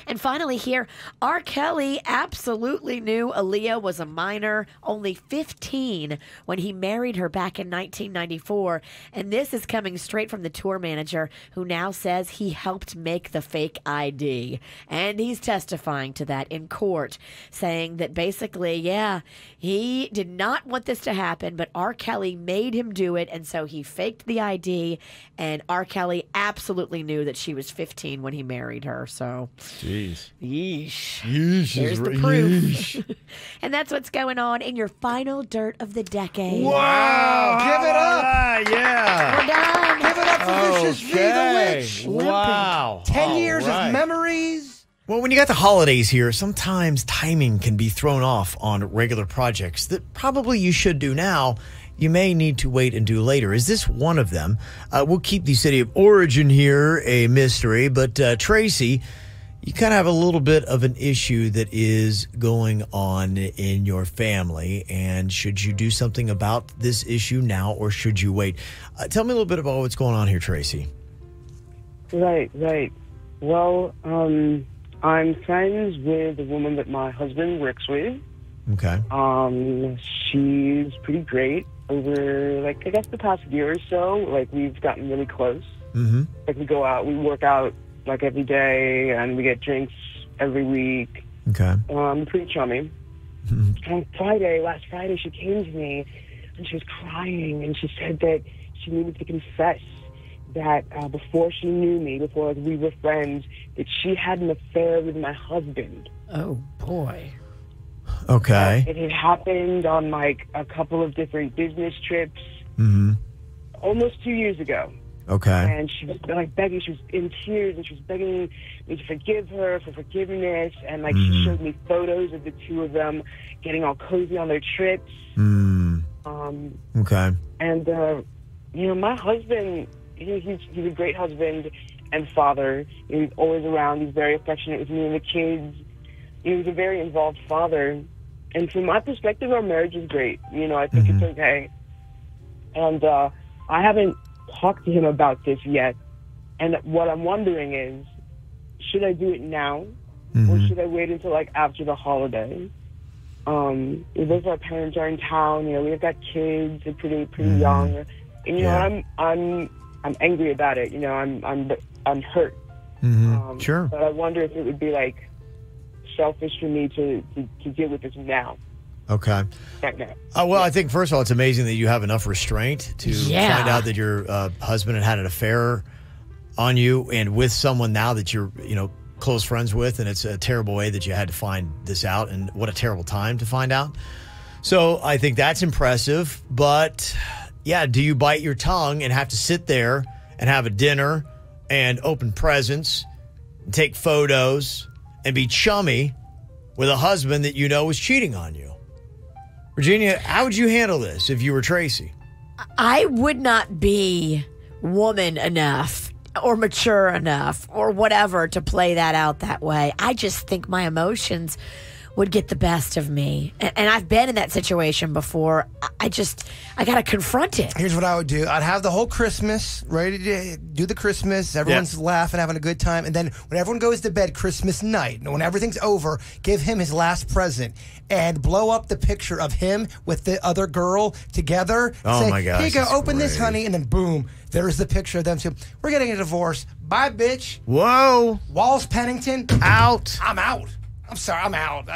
And finally here, R. Kelly absolutely knew Aaliyah was a minor, only 15, when he married her back in 1994. And this is coming straight from the tour manager, who now says he helped make the fake ID. And he's testifying to that in court, saying that basically, he did not want this to happen, but R. Kelly made him do it, and so he faked the ID, and R. Kelly absolutely knew that she was 15 when he married her, so... Jeez. Yeesh. There's the proof. And that's what's going on in your final dirt of the decade. Wow. Give it up. Yeah. We're done. Give it up for Vicious V, the Witch. Wow. 10 years of memories. Well, when you got the holidays here, sometimes timing can be thrown off on regular projects that probably you should do now. You may need to wait and do later. Is this one of them? We'll keep the city of origin here a mystery, but Tracy, you kind of have a little bit of an issue that is going on in your family, and should you do something about this issue now, or should you wait? Tell me a little bit about what's going on here, Tracy. Right. Well, I'm friends with a woman that my husband works with. Okay. She's pretty great. Over, I guess the past year or so, we've gotten really close. Mm-hmm. We go out, we work out, every day, and we get drinks every week. Okay. Pretty charming. On last Friday, she came to me, and she was crying, and she said that she needed to confess that before she knew me, before we were friends, that she had an affair with my husband. Oh, boy. Okay. It had happened on, a couple of different business trips. Mm-hmm. Almost 2 years ago. Okay. And she was begging, she was in tears, and she was begging me to forgive her for forgiveness. And she showed me photos of the two of them getting all cozy on their trips. Okay. And my husband, he's a great husband and father. He's always around. He's very affectionate with me and the kids. He's a very involved father. And from my perspective, our marriage is great. I think it's okay. And I haven't talked to him about this yet, and what I'm wondering is, should I do it now, or should I wait until after the holiday? Both our parents are in town. We've got kids. They're pretty young, and I'm angry about it. I'm hurt. Sure. But I wonder if it would be like selfish for me to deal with this now. Okay. Right now. Well, I think, first of all, it's amazing that you have enough restraint to find out that your husband had an affair on you and with someone now that you're, close friends with, and it's a terrible way that you had to find this out, and what a terrible time to find out. So I think that's impressive, but yeah, do you bite your tongue and have to sit there and have a dinner and open presents and take photos and be chummy with a husband that you know is cheating on you? Virginia, how would you handle this if you were Tracy? I would not be woman enough or mature enough or whatever to play that out that way. I just think my emotions would get the best of me. And I've been in that situation before. I got to confront it. Here's what I would do. I'd have the whole Christmas, ready to do the Christmas. Everyone's laughing, having a good time. And then when everyone goes to bed Christmas night, when everything's over, give him his last present and blow up the picture of him with the other girl together. Oh, my gosh. Here you go, open this, honey. And then boom, there's the picture of them two. We're getting a divorce. Bye, bitch. Whoa. Walls Pennington. Out. I'm out. I'm sorry, I'm out.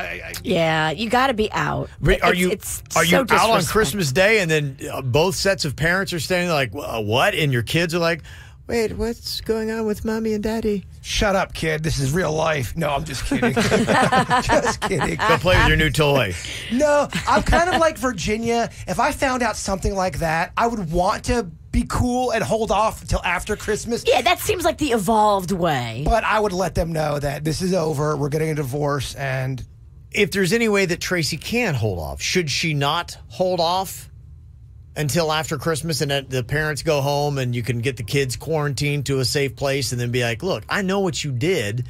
Yeah, you got to be out. Are you so out on Christmas Day, and then both sets of parents are standing like, what? And your kids are like, wait, what's going on with mommy and daddy? Shut up, kid. This is real life. No, I'm just kidding. Just kidding. Go play with your new toy. No, I'm kind of like Virginia. If I found out something like that, I would want to be cool and hold off until after Christmas. Yeah, that seems like the evolved way. But I would let them know that this is over. We're getting a divorce. And if there's any way that Tracy can hold off, should she not hold off until after Christmas and the parents go home and you can get the kids quarantined to a safe place and then be like, look, I know what you did.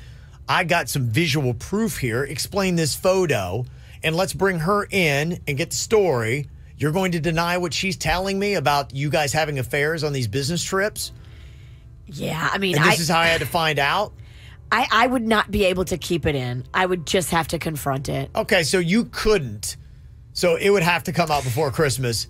I got some visual proof here. Explain this photo and let's bring her in and get the story. You're going to deny what she's telling me about you guys having affairs on these business trips? Yeah, I mean, and this is how I had to find out? I would not be able to keep it in. I would just have to confront it. Okay, so you couldn't. So it would have to come out before Christmas.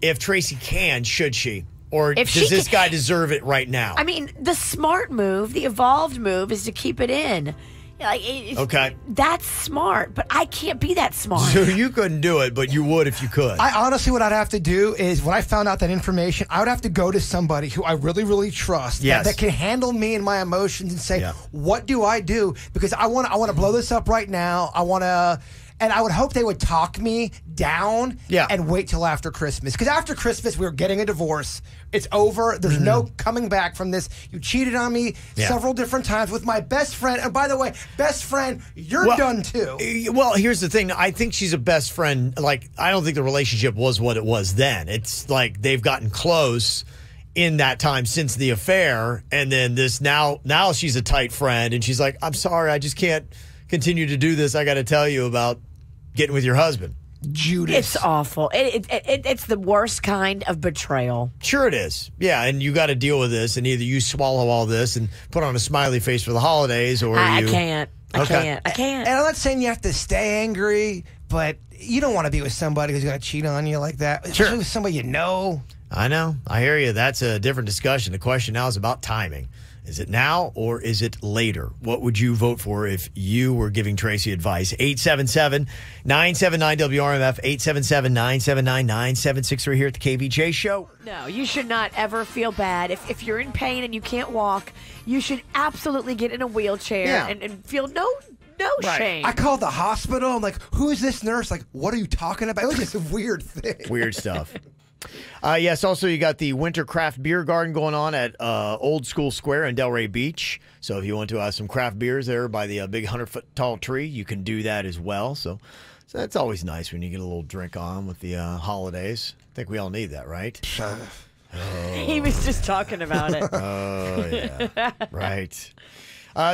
If Tracy can, should she? Or does this guy deserve it right now? I mean, the smart move, the evolved move is to keep it in. Okay. That's smart, but I can't be that smart. So you couldn't do it, but you would if you could. I honestly, what I'd have to do is when I found out that information, I would have to go to somebody who I really, really trust that can handle me and my emotions and say, what do I do? Because I want to blow this up right now. And I would hope they would talk me down and wait till after Christmas. Because after Christmas, we're getting a divorce. It's over. There's no coming back from this. You cheated on me several different times with my best friend. And by the way, best friend, you're done too. Well, here's the thing. I think she's a best friend. Like, I don't think the relationship was what it was then. It's like they've gotten close in that time since the affair. And then this now she's a tight friend. And she's like, I'm sorry, I just can't continue to do this. I got to tell you about getting with your husband. Judas. It's awful. It's the worst kind of betrayal. Sure it is. Yeah, and you got to deal with this, and either you swallow all this and put on a smiley face for the holidays, or I you... can't. I can't. And I'm not saying you have to stay angry, but you don't want to be with somebody who's going to cheat on you like that. Especially with somebody you know. I know. I hear you. That's a different discussion. The question now is about timing. Is it now or is it later? What would you vote for if you were giving Tracy advice? 877-979-WRMF, 877-979-9763 here at the KVJ Show. No, you should not ever feel bad. If you're in pain and you can't walk, you should absolutely get in a wheelchair and feel no shame. I called the hospital. I'm like, who is this nurse? Like, what are you talking about? It was just a weird thing. Weird stuff. Yes, also you got the Winter Craft Beer Garden going on at Old School Square in Delray Beach. So if you want to have some craft beers there by the big 100-foot tall tree, you can do that as well. So that's always nice when you get a little drink on with the holidays. I think we all need that, right? He was just talking about it. Oh, yeah. Right.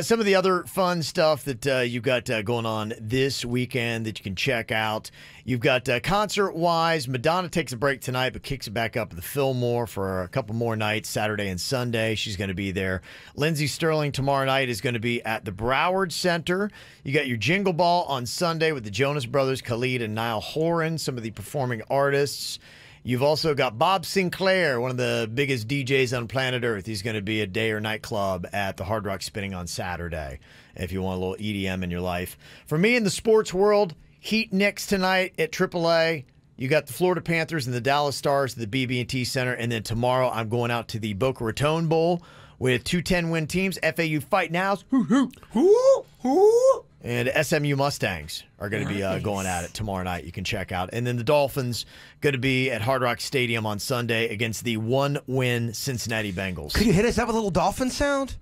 Some of the other fun stuff that you've got going on this weekend that you can check out. You've got concert-wise, Madonna takes a break tonight but kicks it back up at the Fillmore for a couple more nights, Saturday and Sunday. She's going to be there. Lindsey Sterling tomorrow night is going to be at the Broward Center. You got your Jingle Ball on Sunday with the Jonas Brothers, Khalid and Niall Horan, some of the performing artists. You've also got Bob Sinclair, one of the biggest DJs on planet Earth. He's going to be a day or night club at the Hard Rock Spinning on Saturday if you want a little EDM in your life. For me in the sports world, Heat Knicks tonight at AAA. You got the Florida Panthers and the Dallas Stars at the BB&T Center. And then tomorrow I'm going out to the Boca Raton Bowl with 2 10-win teams, FAU Fighting Owls, and SMU Mustangs are going to be going at it tomorrow night. You can check out. And then the Dolphins going to be at Hard Rock Stadium on Sunday against the 1-win Cincinnati Bengals. Could you hit us up with a little dolphin sound?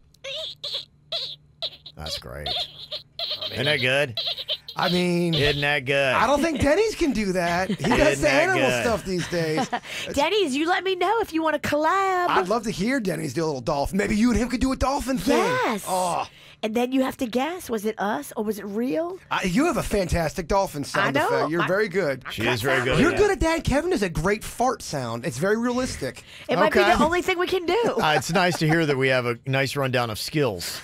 That's great. Isn't that good? I mean, isn't that good? I don't think Denny's can do that. He does the animal stuff these days. Denny's, you let me know if you want to collab. I'd love to hear Denny's do a little dolphin. Maybe you and him could do a dolphin thing. Yes. Oh. And then you have to guess, was it us or was it real? You have a fantastic dolphin sound effect. You're very good. She is very good. You're good at that. Kevin is a great fart sound. It's very realistic. It might be the only thing we can do. It's nice to hear that we have a nice rundown of skills.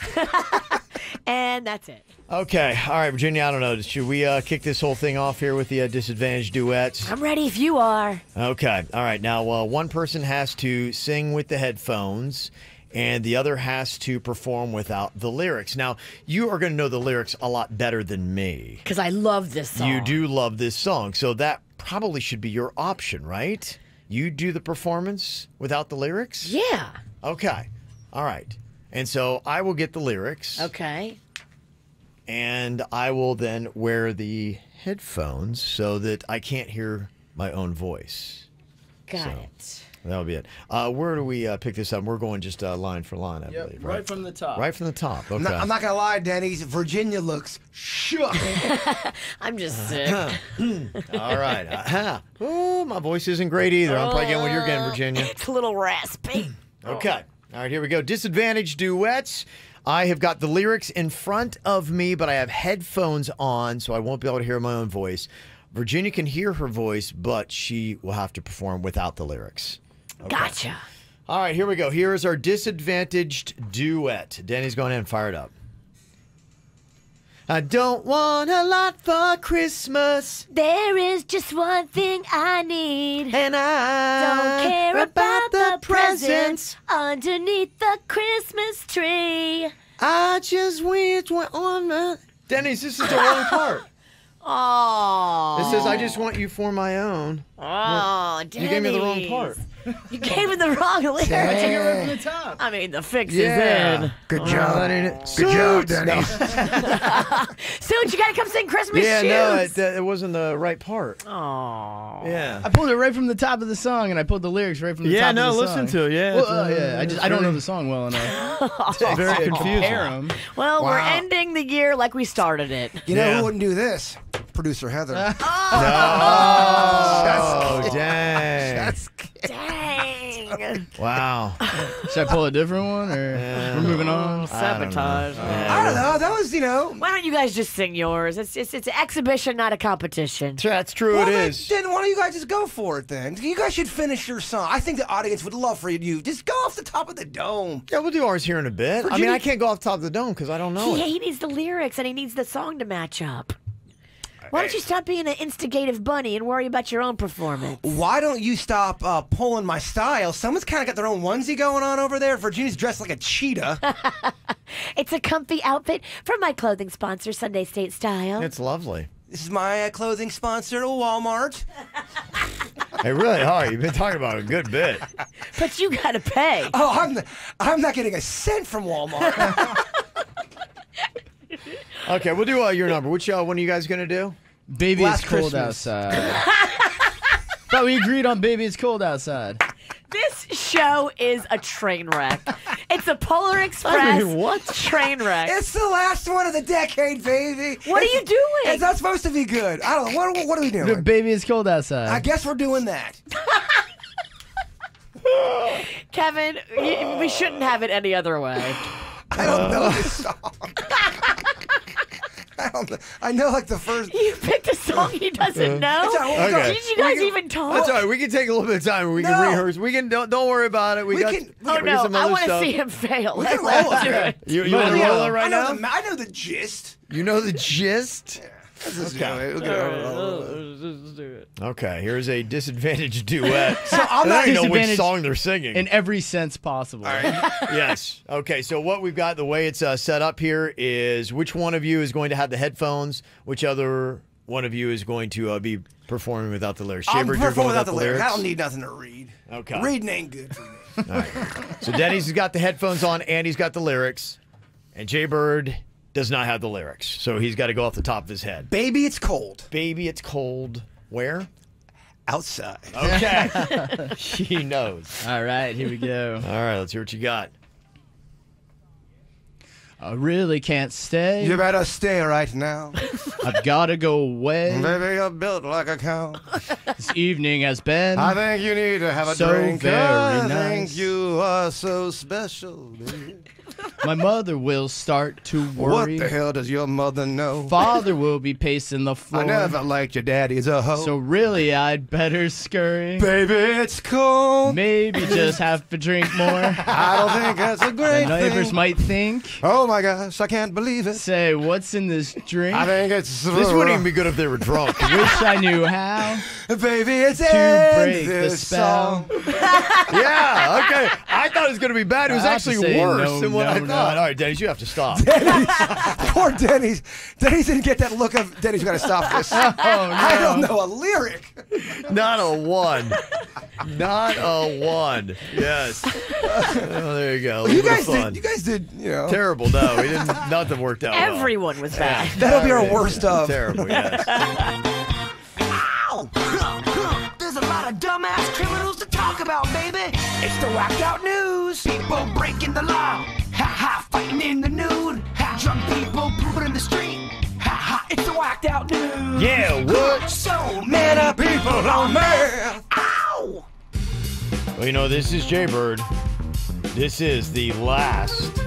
And that's it. Okay. All right, Virginia, I don't know. Should we kick this whole thing off here with the disadvantaged duets? I'm ready if you are. Okay. All right. Now, one person has to sing with the headphones, and the other has to perform without the lyrics. Now, you are going to know the lyrics a lot better than me. Because I love this song. You do love this song, so that probably should be your option, right? You do the performance without the lyrics? Yeah. Okay. All right. And so I will get the lyrics. Okay. And I will then wear the headphones so that I can't hear my own voice. Got it. That'll be it. Where do we pick this up? We're going just line for line, I believe. Right from the top. Right from the top. Okay. I'm not going to lie, Denny's. Virginia looks shook. I'm just sick. All right. Oh, my voice isn't great either. I'm probably getting what you're getting, Virginia. It's a little raspy. Okay. All right, here we go. Disadvantaged duets. I have got the lyrics in front of me, but I have headphones on, so I won't be able to hear my own voice. Virginia can hear her voice, but she will have to perform without the lyrics. Okay. Gotcha. All right, here we go. Here is our disadvantaged duet. Danny's going in. Fire it up. I don't want a lot for Christmas. There is just one thing I need. And I don't care about the presents underneath the Christmas tree. I just wish went on my... Denny's, this is the wrong part. Oh. It says, I just want you for my own. Oh, Denny's. You gave me the wrong part. You gave it the wrong lyrics. Right from the top. I mean, the fix is in. Good job. Good job, Denny. Suits, you got to come sing Christmas shoes. No, it wasn't the right part. Oh. Yeah. I pulled it right from the top of the song, and I pulled the lyrics right from the top of the song. listen to it. Yeah. Well, I don't know the song well enough. It's very confusing. Well, we're ending the year like we started it. You know who wouldn't do this? Producer Heather. No. Dang. Dang. Wow. Should I pull a different one, or we're moving on? Sabotage. I don't know. That was, Why don't you guys just sing yours? It's an exhibition, not a competition. That's true. Well, it is. Then why don't you guys just go for it then? You guys should finish your song. I think the audience would love for you to just go off the top of the dome. Yeah, we'll do ours here in a bit. I mean, I can't go off the top of the dome because I don't know it. He needs the lyrics and he needs the song to match up. Why don't you stop being an instigative bunny and worry about your own performance? Why don't you stop pulling my style? Someone's kind of got their own onesie going on over there. Virginia's dressed like a cheetah. It's a comfy outfit from my clothing sponsor, Sunday State Style. It's lovely. This is my clothing sponsor, Walmart. Hey, really hard. You've been talking about a good bit. But you got to pay. Oh, I'm not getting a cent from Walmart. Okay, we'll do your number. Which one are you guys going to do? Baby, Last it's cold Christmas. outside. Thought we agreed on Baby, it's cold outside. This show is a train wreck. It's a Polar Express train wreck. It's the last one of the decade, baby. What are you doing? It's not supposed to be good. I don't know. What are we doing? Baby, it's cold outside. I guess we're doing that. Kevin, we shouldn't have it any other way. I don't know this song. I know like the first. You picked a song he doesn't know. Okay. Did you guys even talk? That's all right. We can take a little bit of time. We can rehearse. We can don't worry about it. We got some I other want to stuff. see him fail. We Let's can roll do it. it. You want to roll it right now? I know the gist. You know the gist? Okay. Okay, here's a disadvantaged duet. So I'm I not don't know which disadvantaged song they're singing. in every sense possible. Yes. Okay, so what we've got, the way it's set up here is which one of you is going to have the headphones, which other one of you is going to be performing without the lyrics. I'm Jaybird, you're performing going without the lyrics. I don't need nothing to read. Okay. Reading ain't good for me. All right. So Denny's has got the headphones on, Andy's got the lyrics, and Jaybird does not have the lyrics. So he's got to go off the top of his head. Baby, it's cold. Baby, it's cold. Where? Outside. Okay. He knows. All right, here we go. All right, let's hear what you got. I really can't stay. You better stay right now. I've got to go away. Baby, you're built like a cow. This evening has been I think you need to have a so drink. very I nice. think you are so special, baby. My mother will start to worry. What the hell does your mother know? Father will be pacing the floor. I never liked your daddy's a hoe. So really, I'd better scurry. Baby, it's cold. Maybe just have to drink more. I don't think that's a great The neighbors thing. might think. Oh my gosh, I can't believe it. Say, what's in this drink? I think it's This wouldn't even be good if they were drunk. Wish I knew how Baby, it's to break the this spell. song. Yeah, okay. I thought it was going to be bad. It was I have to actually say worse no, than what no, I no. thought. All right, Dennis, you have to stop. Poor Denny's. Denny's didn't get that look of Denny's got to stop this. I don't know a lyric. Not a one. Not a one. Yes. Oh, there you go. A little bit of fun. You guys did, you know. Terrible. No, we didn't. Nothing worked out well. Everyone was bad. That'll be our worst of. Terrible. Yes. Ow! There's a lot of dumbass criminals to talk about, baby. It's the whacked out news. People breaking the law. Ha ha, fighting in the nude. Ha, drunk people pooping in the street. Ha ha, it's the whacked out news. Yeah, what? So many people on there. Ow! Well, you know, this is Jaybird. This is the last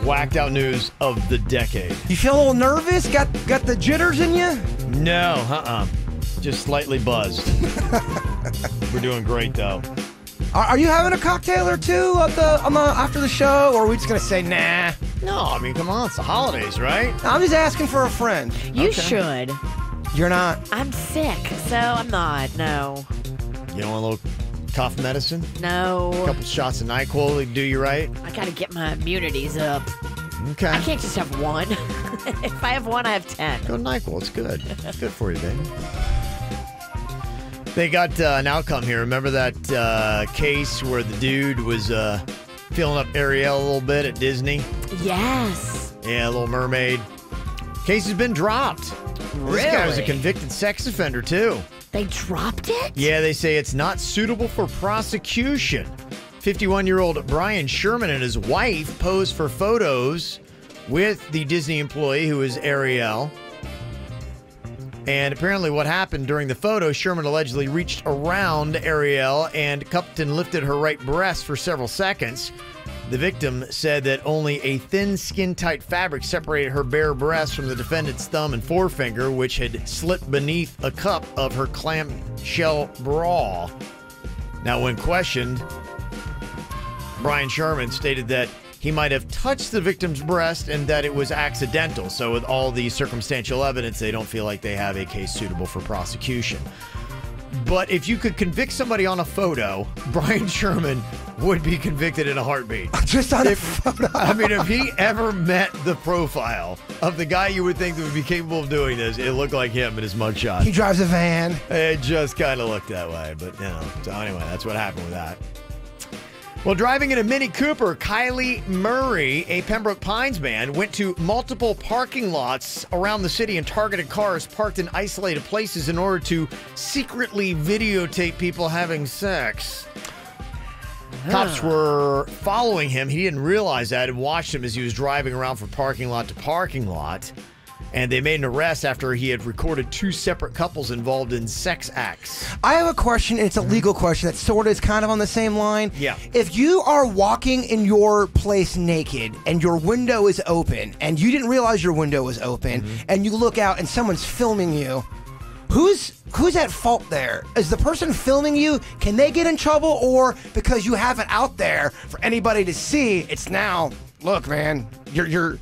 whacked out news of the decade. You feel a little nervous? Got the jitters in you? No, just slightly buzzed. We're doing great though. Are you having a cocktail or two after the show, or are we just gonna say nah? No, I mean, come on, it's the holidays, right? I'm just asking for a friend. You should. You're not. I'm sick, so I'm not. No. You don't want a little cough medicine? No. A couple shots of NyQuil would do you right? I gotta get my immunities up. Okay. I can't just have one. If I have one, I have 10. Go NyQuil. It's good. It's good for you, baby. They got an outcome here. Remember that case where the dude was filling up Ariel a little bit at Disney? Yes. Yeah, Little Mermaid. Case has been dropped. Really? This guy was a convicted sex offender, too. They dropped it? Yeah, they say it's not suitable for prosecution. 51-year-old Brian Sherman and his wife posed for photos with the Disney employee who is Ariel. And apparently what happened during the photo, Sherman allegedly reached around Ariel and cupped and lifted her right breast for several seconds. The victim said that only a thin skin-tight fabric separated her bare breast from the defendant's thumb and forefinger, which had slipped beneath a cup of her clamshell bra. Now, when questioned, Brian Sherman stated that he might have touched the victim's breast and that it was accidental. So with all the circumstantial evidence, they don't feel like they have a case suitable for prosecution. But if you could convict somebody on a photo, Brian Sherman would be convicted in a heartbeat. Just on a photo. I mean, if he ever met the profile of the guy you would think that would be capable of doing this, it looked like him in his mugshot. He drives a van. It just kind of looked that way, but you know. So anyway, that's what happened with that. Well, driving in a Mini Cooper, Kylie Murray, a Pembroke Pines man, went to multiple parking lots around the city and targeted cars parked in isolated places in order to secretly videotape people having sex. Cops were following him. He didn't realize that and watched him as he was driving around from parking lot to parking lot. And they made an arrest after he had recorded 2 separate couples involved in sex acts. I have a question, and it's a legal question that sort of is kind of on the same line. Yeah. If you are walking in your place naked and your window is open and you didn't realize your window was open and you look out and someone's filming you, who's at fault there? Is the person filming you, can they get in trouble, or because you have it out there for anybody to see, it's now, look, man, your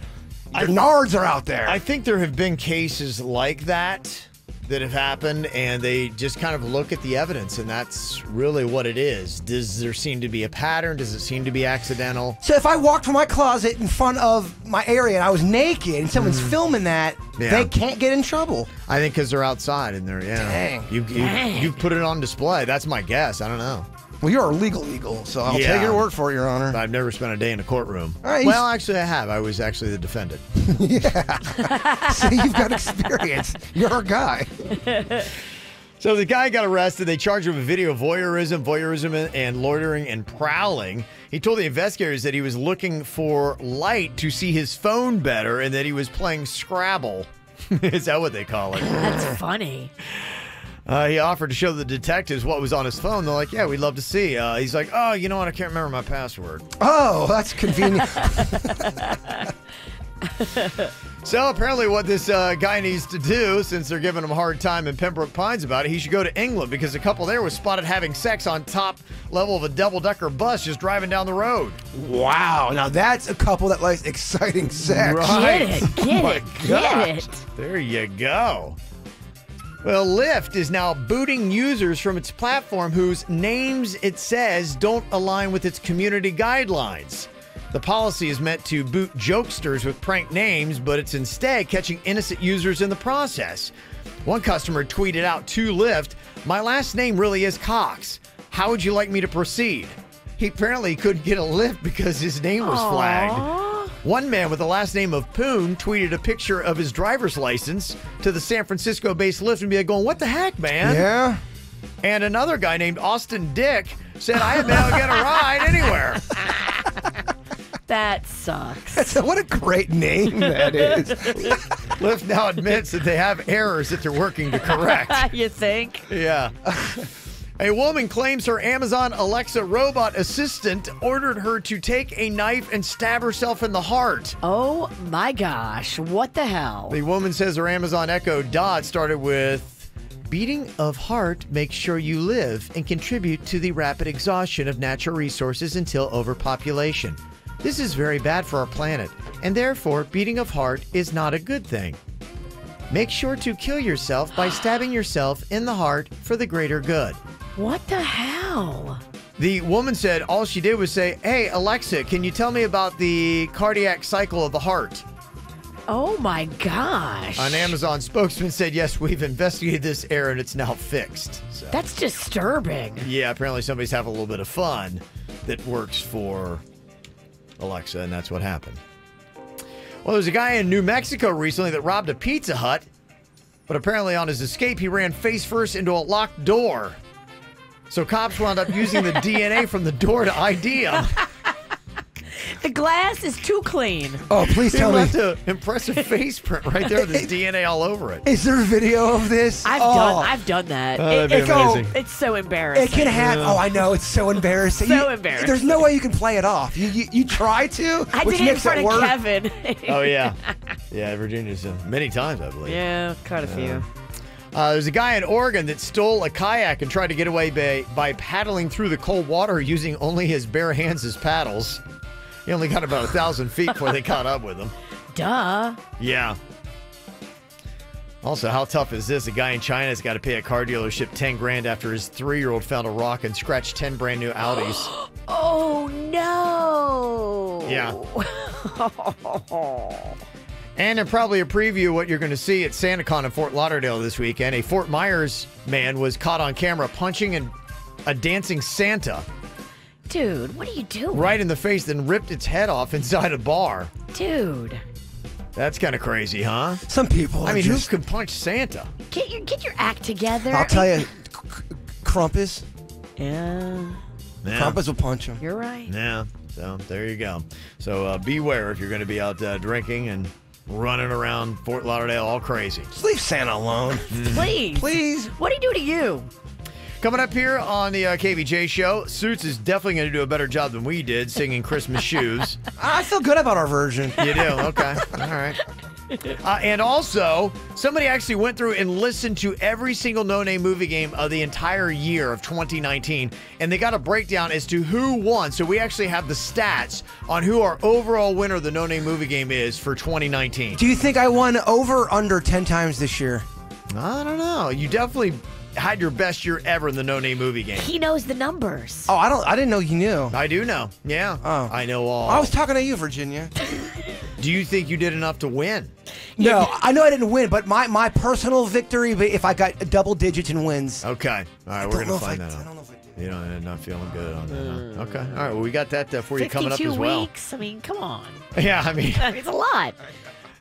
nards are out there. I think there have been cases like that have happened, and they just kind of look at the evidence, and that's really what it is. Does there seem to be a pattern? Does it seem to be accidental? So if I walked from my closet in front of my area and I was naked and someone's filming that, they can't get in trouble. I think because they're outside and they're, Dang. You've put it on display. That's my guess. I don't know. Well, you're a legal eagle, so I'll take your word for it, Your Honor. I've never spent a day in a courtroom. Right, well, actually, I have. I was actually the defendant. See, you've got experience. You're a guy. So the guy got arrested. They charged him with video voyeurism, and loitering and prowling. He told the investigators that he was looking for light to see his phone better and that he was playing Scrabble. Is that what they call it? That's funny. He offered to show the detectives what was on his phone. They're like, yeah, we'd love to see. He's like, oh, you know what? I can't remember my password. Oh, that's convenient. So apparently what this guy needs to do, since they're giving him a hard time in Pembroke Pines about it, he should go to England because a couple there was spotted having sex on top level of a double-decker bus just driving down the road. Wow. Now that's a couple that likes exciting sex. Right. Get it. There you go. Well, Lyft is now booting users from its platform whose names it says don't align with its community guidelines. The policy is meant to boot jokesters with prank names, but it's instead catching innocent users in the process. One customer tweeted out to Lyft, "My last name really is Cox. How would you like me to proceed?" He apparently couldn't get a Lyft because his name was flagged. One man with the last name of Poon tweeted a picture of his driver's license to the San Francisco-based Lyft and be going, what the heck, man? Yeah. And another guy named Austin Dick said, I haven't been able to get a ride anywhere. That sucks. What a great name that is. Lyft now admits that they have errors that they're working to correct. You think? Yeah. A woman claims her Amazon Alexa robot assistant ordered her to take a knife and stab herself in the heart. Oh my gosh, what the hell? The woman says her Amazon Echo Dot started with, beating of heart makes sure you live and contribute to the rapid exhaustion of natural resources until overpopulation. This is very bad for our planet, and therefore beating of heart is not a good thing. Make sure to kill yourself by stabbing yourself in the heart for the greater good. What the hell? The woman said all she did was say, hey, Alexa, can you tell me about the cardiac cycle of the heart? Oh my gosh. An Amazon spokesman said, yes, we've investigated this error and it's now fixed. So, that's disturbing. Yeah, apparently somebody's having a little bit of fun that works for Alexa, and that's what happened. Well, there's a guy in New Mexico recently that robbed a Pizza Hut, but apparently on his escape, he ran face first into a locked door. So cops wound up using the DNA from the door to ID him. The glass is too clean. Oh, please tell me. He left an impressive face print right there with his DNA all over it. Is there a video of this? I've done that. Oh, that'd be amazing. It's so embarrassing. It can happen. Oh, I know. It's so embarrassing. So embarrassing. There's no way you can play it off. You try to, I which did it in makes front it of worse. Kevin. Oh, yeah. Yeah, Virginia's many times, I believe. Yeah, quite a few. There's a guy in Oregon that stole a kayak and tried to get away by paddling through the cold water using only his bare hands as paddles. He only got about 1,000 feet before they caught up with him. Duh. Yeah. Also, how tough is this? A guy in China has got to pay a car dealership 10 grand after his 3-year-old found a rock and scratched 10 brand new Audis. Oh, no. Yeah. And then probably a preview of what you're going to see at SantaCon in Fort Lauderdale this weekend. A Fort Myers man was caught on camera punching a dancing Santa. Dude, what are you doing? Right in the face, then ripped its head off inside a bar. Dude. That's kind of crazy, huh? Some people I mean, who can punch Santa? Get your act together. I'll tell you, Krampus. Yeah. Krampus will punch him. You're right. Yeah. So there you go. So beware if you're going to be out drinking and running around Fort Lauderdale all crazy. Just leave Santa alone. Please. Please. What did he do to you? Coming up here on the KVJ show, Suits is definitely going to do a better job than we did singing Christmas Shoes. I feel good about our version. You do? Okay. All right. And also, somebody actually went through and listened to every single No Name movie game of the entire year of 2019, and they got a breakdown as to who won. So we actually have the stats on who our overall winner of the No Name movie game is for 2019. Do you think I won over or under 10 times this year? I don't know. You definitely had your best year ever in the No Name movie game. He knows the numbers. Oh, I didn't know you knew. I do know. Yeah. Oh. I know all. I was talking to you, Virginia. Do you think you did enough to win? No, I know I didn't win, but my personal victory, if I got double digits in wins. Okay. All right, we're going to find that I out. don't know if I did. You know, I'm not feeling good on that. Huh? Okay. All right. Well, we got that for you coming up as well. 52 weeks. I mean, come on. Yeah, I mean, It's a lot.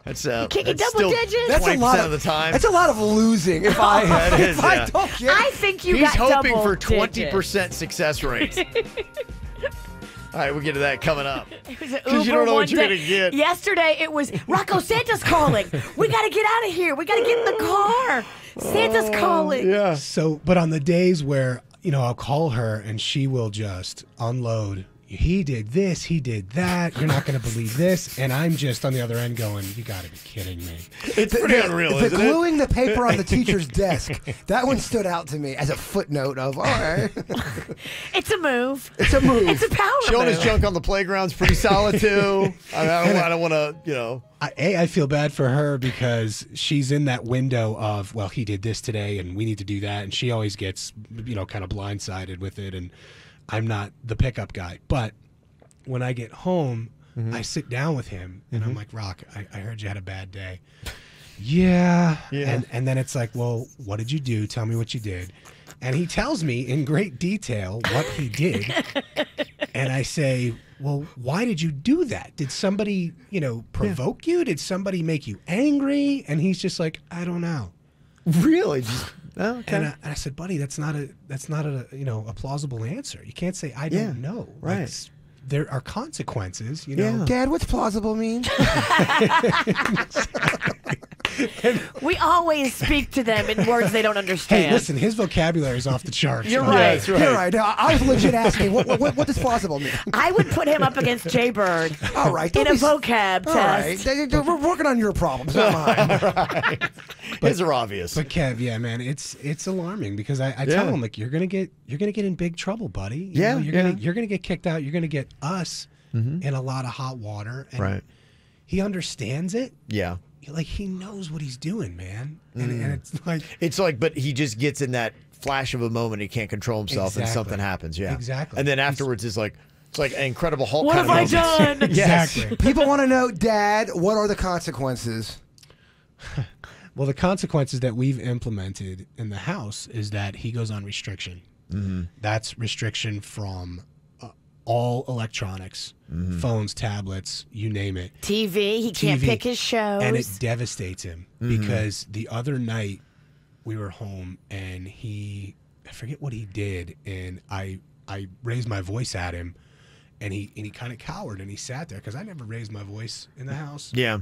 that's kicking that's double still digits? That's a 20% lot of the time. That's a lot of losing. If I That is, if I yeah. don't get. I think you He's got hoping double for digits. 20% success rate. All right, we'll get to that coming up. It was an 'Cause you Uber don't know one what you're day. going to get. Yesterday, it was, Rocco, Santa's calling. We got to get out of here. We got to get in the car. Santa's calling. Yeah. So, but on the days where, I'll call her and she will just unload. He did this, he did that. You're not going to believe this. And I'm just on the other end going, you got to be kidding me. It's pretty unreal, The isn't gluing the paper on the teacher's desk. That one stood out to me as a footnote of, all right. It's a move. It's a move. It's a power Showing move. his junk on the playground's pretty solid, too. I don't want to, I feel bad for her because she's in that window of, well, he did this today and we need to do that. And she always gets, kind of blindsided with it. And I'm not the pickup guy. But when I get home, I sit down with him and I'm like, Rock, I heard you had a bad day. Yeah. And then it's like, well, what did you do? Tell me what you did. And he tells me in great detail what he did. And I say, well, why did you do that? Did somebody, provoke you? Did somebody make you angry? And he's just like, I don't know. Really? Oh, okay. And I said, buddy, that's not a a plausible answer. You can't say I don't know. Right. Like, there are consequences. Dad, what's plausible mean? We always speak to them in words they don't understand. Hey, listen, his vocabulary is off the charts. You're right. That's right. You're right. No, I was legit asking, what does plausible mean? I would put him up against Jaybird All right. in don't a be vocab All test. right. We're working on your problems, not mine. Right. His are obvious. But Kev, yeah, man, it's alarming because I tell him like you're gonna get in big trouble, buddy. You're gonna get kicked out. You're gonna get us in a lot of hot water. And he understands it. Yeah. Like he knows what he's doing, man. And it's like, but he just gets in that flash of a moment. He can't control himself, and something happens. Yeah, exactly. And then afterwards, it's like an Incredible Hulk. What kind have I of moment. done? Exactly. People want to know, Dad, what are the consequences? Well, the consequences that we've implemented in the house is that he goes on restriction. That's restriction from all electronics, phones, tablets, you name it. TV, he can't pick his shows. And it devastates him because the other night we were home and I forget what he did, and I raised my voice at him, and he kind of cowered and he sat there because I never raised my voice in the house. Yeah.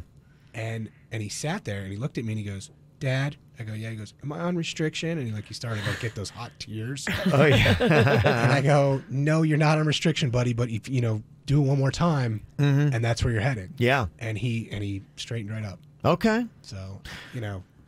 And he sat there and he looked at me and he goes, Dad. I go, yeah. He goes, am I on restriction? And he started to get those hot tears. Oh yeah. And I go, no, you're not on restriction, buddy. But if do it one more time, and that's where you're headed. Yeah. And he straightened right up. Okay. So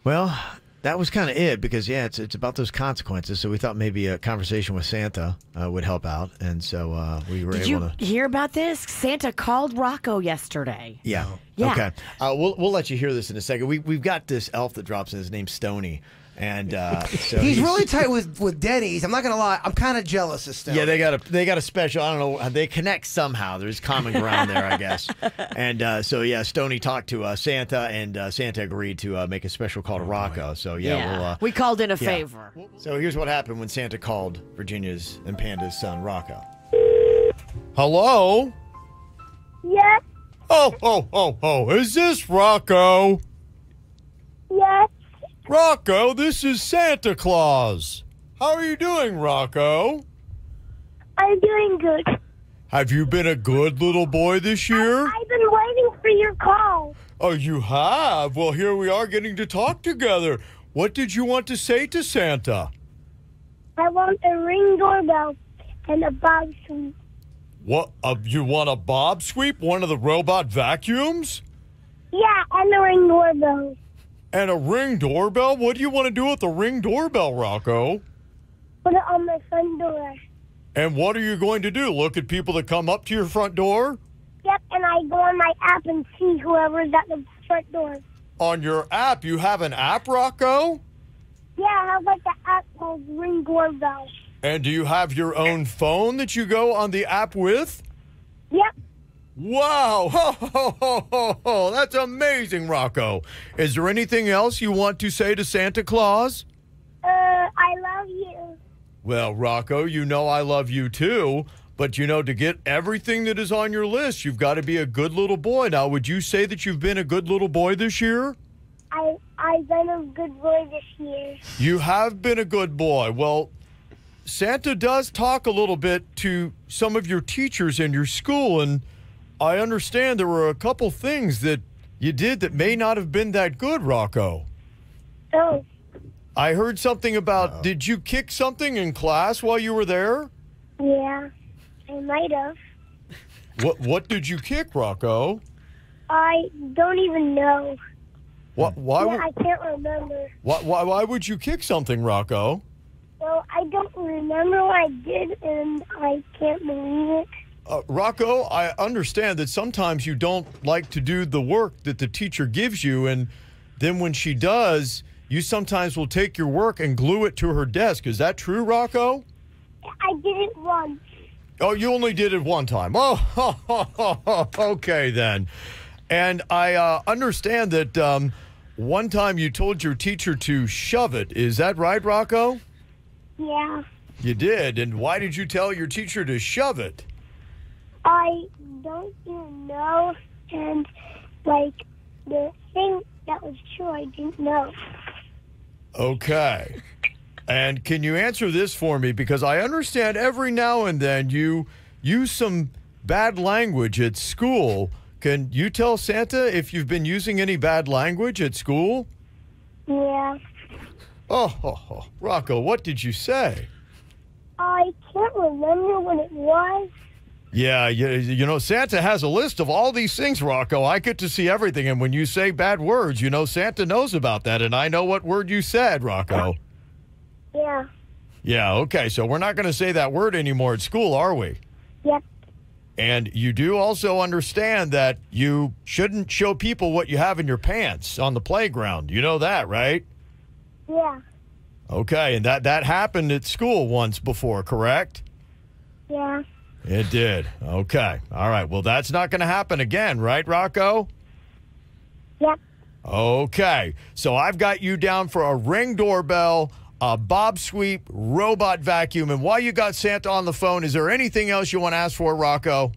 Well, that was kind of it because it's about those consequences. So we thought maybe a conversation with Santa would help out, and so we were Did able to. you hear about this? Santa called Rocco yesterday. Yeah. Yeah. Okay. We'll let you hear this in a second. We've got this elf that drops in. His name's Stoney, and so he's really tight with Denny's. I'm not gonna lie. I'm kind of jealous of Stoney. Yeah, they got a special. I don't know. They connect somehow. There's common ground there, I guess. And so Stoney talked to Santa, and Santa agreed to make a special call to Rocco. So we called in a favor. So here's what happened when Santa called Virginia's and Panda's son, Rocco. Hello. Yes, Oh, is this Rocco? yes, Rocco, this is Santa Claus. How are you doing, Rocco? I'm doing good. Have you been a good little boy this year? I've been waiting for your call. Oh, you have? Well, here we are getting to talk together. What did you want to say to Santa? I want a Ring doorbell and a bob sweep. What? You want a bob sweep? One of the robot vacuums? Yeah, and a Ring doorbell. And a Ring doorbell? What do you want to do with the Ring doorbell, Rocco? Put it on my front door. And what are you going to do? Look at people that come up to your front door? Yep, and I go on my app and see whoever's at the front door. On your app? You have an app, Rocco? Yeah, I have like the app called Ring doorbell. And do you have your own phone that you go on the app with? Yep. Wow! Ho, ho, ho, ho, ho. That's amazing, Rocco. Is there anything else you want to say to Santa Claus? I love you. Well, Rocco, you know I love you too. But, you know, to get everything that is on your list, you've got to be a good little boy. Now, would you say that you've been a good little boy this year? I've been a good boy this year. You have been a good boy. Well, Santa does talk a little bit to some of your teachers in your school, and I understand there were a couple things that you did that may not have been that good, Rocco. Oh. I heard something about, did you kick something in class while you were there? Yeah, I might have. What did you kick, Rocco? I don't even know. Why? Yeah, I can't remember. Why would you kick something, Rocco? Well, I don't remember what I did, and I can't believe it. Rocco, I understand that sometimes you don't like to do the work that the teacher gives you, and then when she does, you sometimes will take your work and glue it to her desk. Is that true, Rocco? I did it once. Oh, you only did it one time. Oh, okay then. And I understand that one time you told your teacher to shove it. Is that right, Rocco? Yeah. You did. And why did you tell your teacher to shove it? I don't even know, and like the thing that was true, I didn't know. Okay. And can you answer this for me? Because I understand every now and then you use some bad language at school. Can you tell Santa if you've been using any bad language at school? Yeah. Oh, Rocco, what did you say? I can't remember what it was. Yeah, you know, Santa has a list of all these things, Rocco. I get to see everything, and when you say bad words, you know, Santa knows about that, and I know what word you said, Rocco. Yeah. Yeah, okay, so we're not going to say that word anymore at school, are we? Yep. And you do also understand that you shouldn't show people what you have in your pants on the playground. You know that, right? Yeah. Okay, and that happened at school once before, correct? Yeah. It did. Okay. All right. Well, that's not going to happen again, right, Rocco? Yep. Okay. So I've got you down for a Ring doorbell, a bob sweep, robot vacuum. And while you got Santa on the phone, is there anything else you want to ask for, Rocco?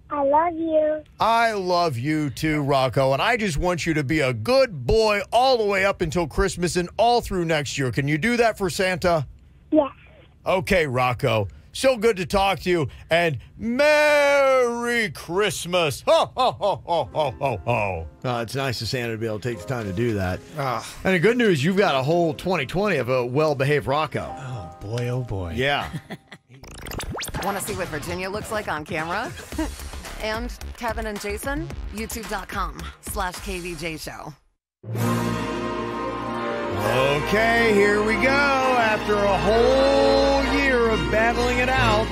I love you. I love you too, Rocco. And I just want you to be a good boy all the way up until Christmas and all through next year. Can you do that for Santa? Yes. Okay, Rocco. So good to talk to you, and Merry Christmas. Ho, ho, ho, ho, ho, ho, ho. It's nice of Santa to be able to take the time to do that. And the good news, you've got a whole 2020 of a well-behaved Rocco. Oh, boy, oh, boy. Yeah. Want to see what Virginia looks like on camera? And Kevin and Jason? YouTube.com/KVJ Show. Okay, here we go. After a whole year of battling it out,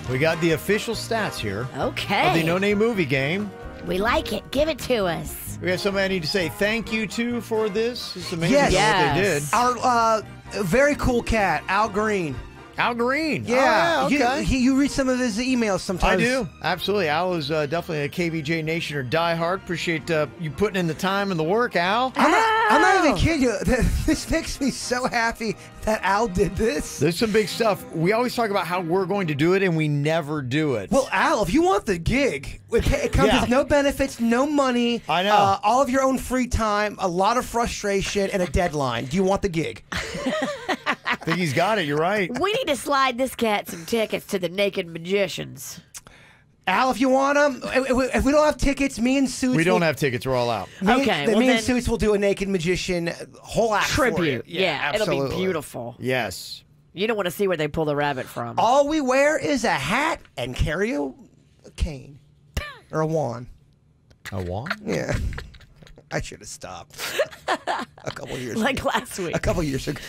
we got the official stats here. Okay. Of the No Name Movie Game. We like it. Give it to us. We got somebody I need to say thank you to for this. It's amazing Yes. what they did. Our very cool cat, Al Green. Al Green. Yeah. Oh, yeah, okay. You read some of his emails sometimes. I do. Absolutely. Al is definitely a KVJ Nation or diehard. Appreciate you putting in the time and the work, Al. I'm not even kidding you. This makes me so happy that Al did this. There's some big stuff. We always talk about how we're going to do it, and we never do it. Well, Al, if you want the gig, it comes with no benefits, no money. I know. All of your own free time, a lot of frustration, and a deadline. Do you want the gig? I think he's got it. You're right. We need to slide this cat some tickets to the Naked Magicians. Al, if you want them, if we don't have tickets, me and Suits. We don't have tickets. We're all out. Me and Suits will do a Naked Magician whole act tribute. Yeah, it'll be absolutely. beautiful. Yes. You don't want to see where they pull the rabbit from. All we wear is a hat and carry a cane or a wand. A wand? Yeah. I should have stopped a couple years ago. Like last week. A couple years ago.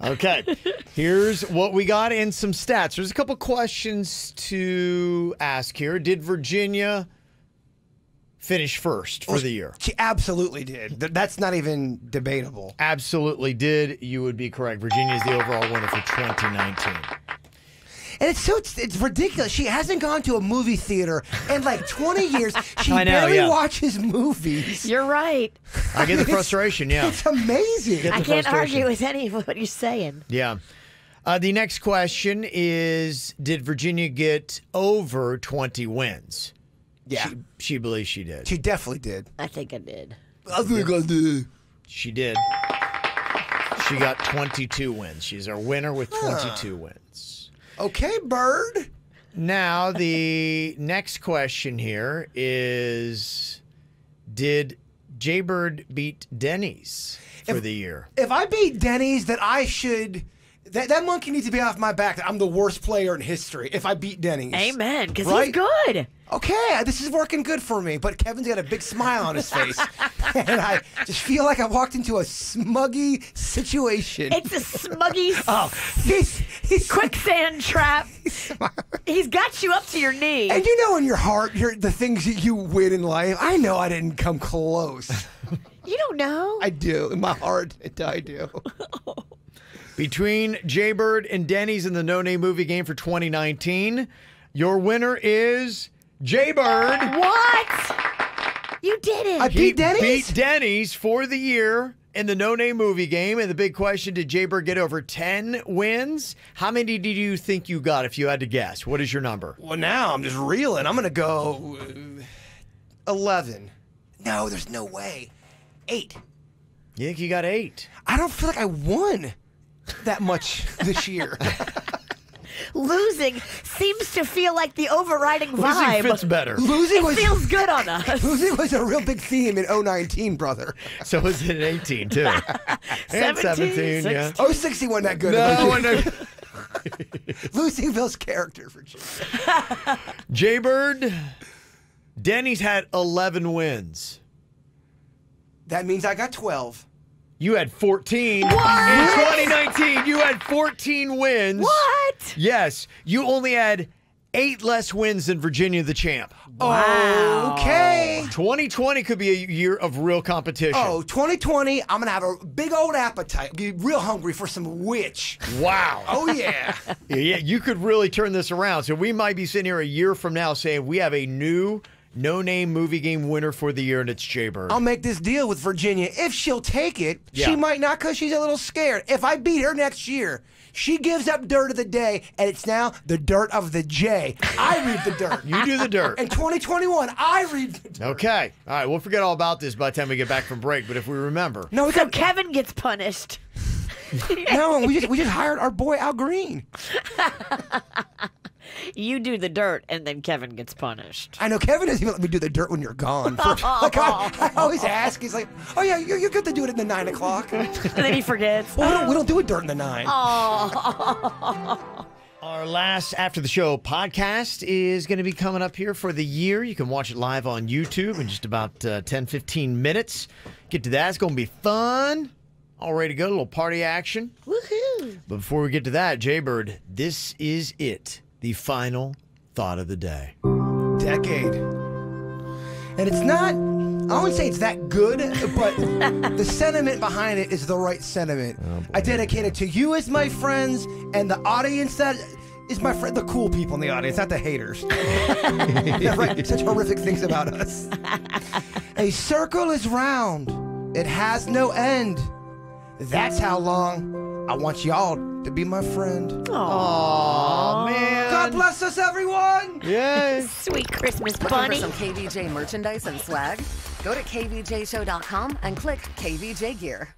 Okay, here's what we got in some stats. There's a couple questions to ask here. Did Virginia finish first for the year? She absolutely did. That's not even debatable. Absolutely did. You would be correct. Virginia is the overall winner for 2019. And it's ridiculous. She hasn't gone to a movie theater in like 20 years. She I know, barely yeah. watches movies. You're right. I get the frustration, yeah. It's amazing. I can't argue with any of what you're saying. Yeah. The next question is, did Virginia get over 20 wins? Yeah. She believes she did. She definitely did. I think I did. I think I did. She did. She got 22 wins. She's our winner with 22 wins. Okay, Bird. Now, the next question here is, did Jaybird beat Denny's for the year? If I beat Denny's, then I should... That monkey needs to be off my back. That I'm the worst player in history if I beat Denny's. Amen, because Right? he's good. Okay, this is working good for me, but Kevin's got a big smile on his face. And I just feel like I walked into a smuggy situation. It's a smuggy he's quicksand trap. He's got you up to your knee. And you know in your heart, the things that you win in life, I know I didn't come close. You don't know. I do. In my heart, I do. Between Jaybird and Denny's in the No Name Movie Game for 2019, your winner is Jaybird. What? You did it. I beat Denny's? Beat Denny's for the year in the No Name Movie Game. And the big question, did Jaybird get over 10 wins? How many did you think you got if you had to guess? What is your number? Well, now I'm just reeling. I'm going to go 11. No, there's no way. 8. You think you got 8? I don't feel like I won that much this year. Losing seems to feel like the overriding Losing vibe. fits better. It feels good on us. Losing was a real big theme in 2019, brother. So was it 18, too? And 17, yeah. 60 wasn't that good. No, Losing Bill's character for sure. Jaybird, Denny's had 11 wins. That means I got 12. You had 14. What? In 2019, you had 14 wins. What? Yes. You only had 8 less wins than Virginia the champ. Wow. Okay. 2020 could be a year of real competition. Oh, 2020, I'm going to have a big old appetite. Be real hungry for some witch. Wow. Oh, yeah. Yeah, you could really turn this around. So we might be sitting here a year from now saying we have a new No Name Movie Game winner for the year, and it's Jaybird. I'll make this deal with Virginia. If she'll take it, Yeah. she might not because she's a little scared. If I beat her next year, she gives up dirt of the day, and it's now the dirt of the J. I read the dirt. You do the dirt. In 2021, I read the dirt. Okay. All right. We'll forget all about this by the time we get back from break, but if we remember. No, So Kevin gets punished. No, we just hired our boy Al Green. You do the dirt, and then Kevin gets punished. I know Kevin doesn't even let me do the dirt when you're gone. I always ask. He's like, "Oh yeah, you're good to do it in the 9 o'clock." And then he forgets. Well, we don't do it dirt in the 9. Oh. Our last After the Show podcast is going to be coming up here for the year. You can watch it live on YouTube in just about 10, 15 minutes. Get to that. It's going to be fun. All ready to go. A little party action. Woohoo. But before we get to that, Jaybird, this is it. The final thought of the day. Decade. And it's not, I wouldn't say it's that good, but the sentiment behind it is the right sentiment. I dedicate it to you as my friends and the audience that is my friend, the cool people in the audience, not the haters. That write such horrific things about us. A circle is round. It has no end. That's how long I want y'all to be my friend. Aww, man. God bless us, everyone. Yay. Sweet Christmas Looking bunny. for some KVJ merchandise and swag? Go to kvjshow.com and click KVJ Gear.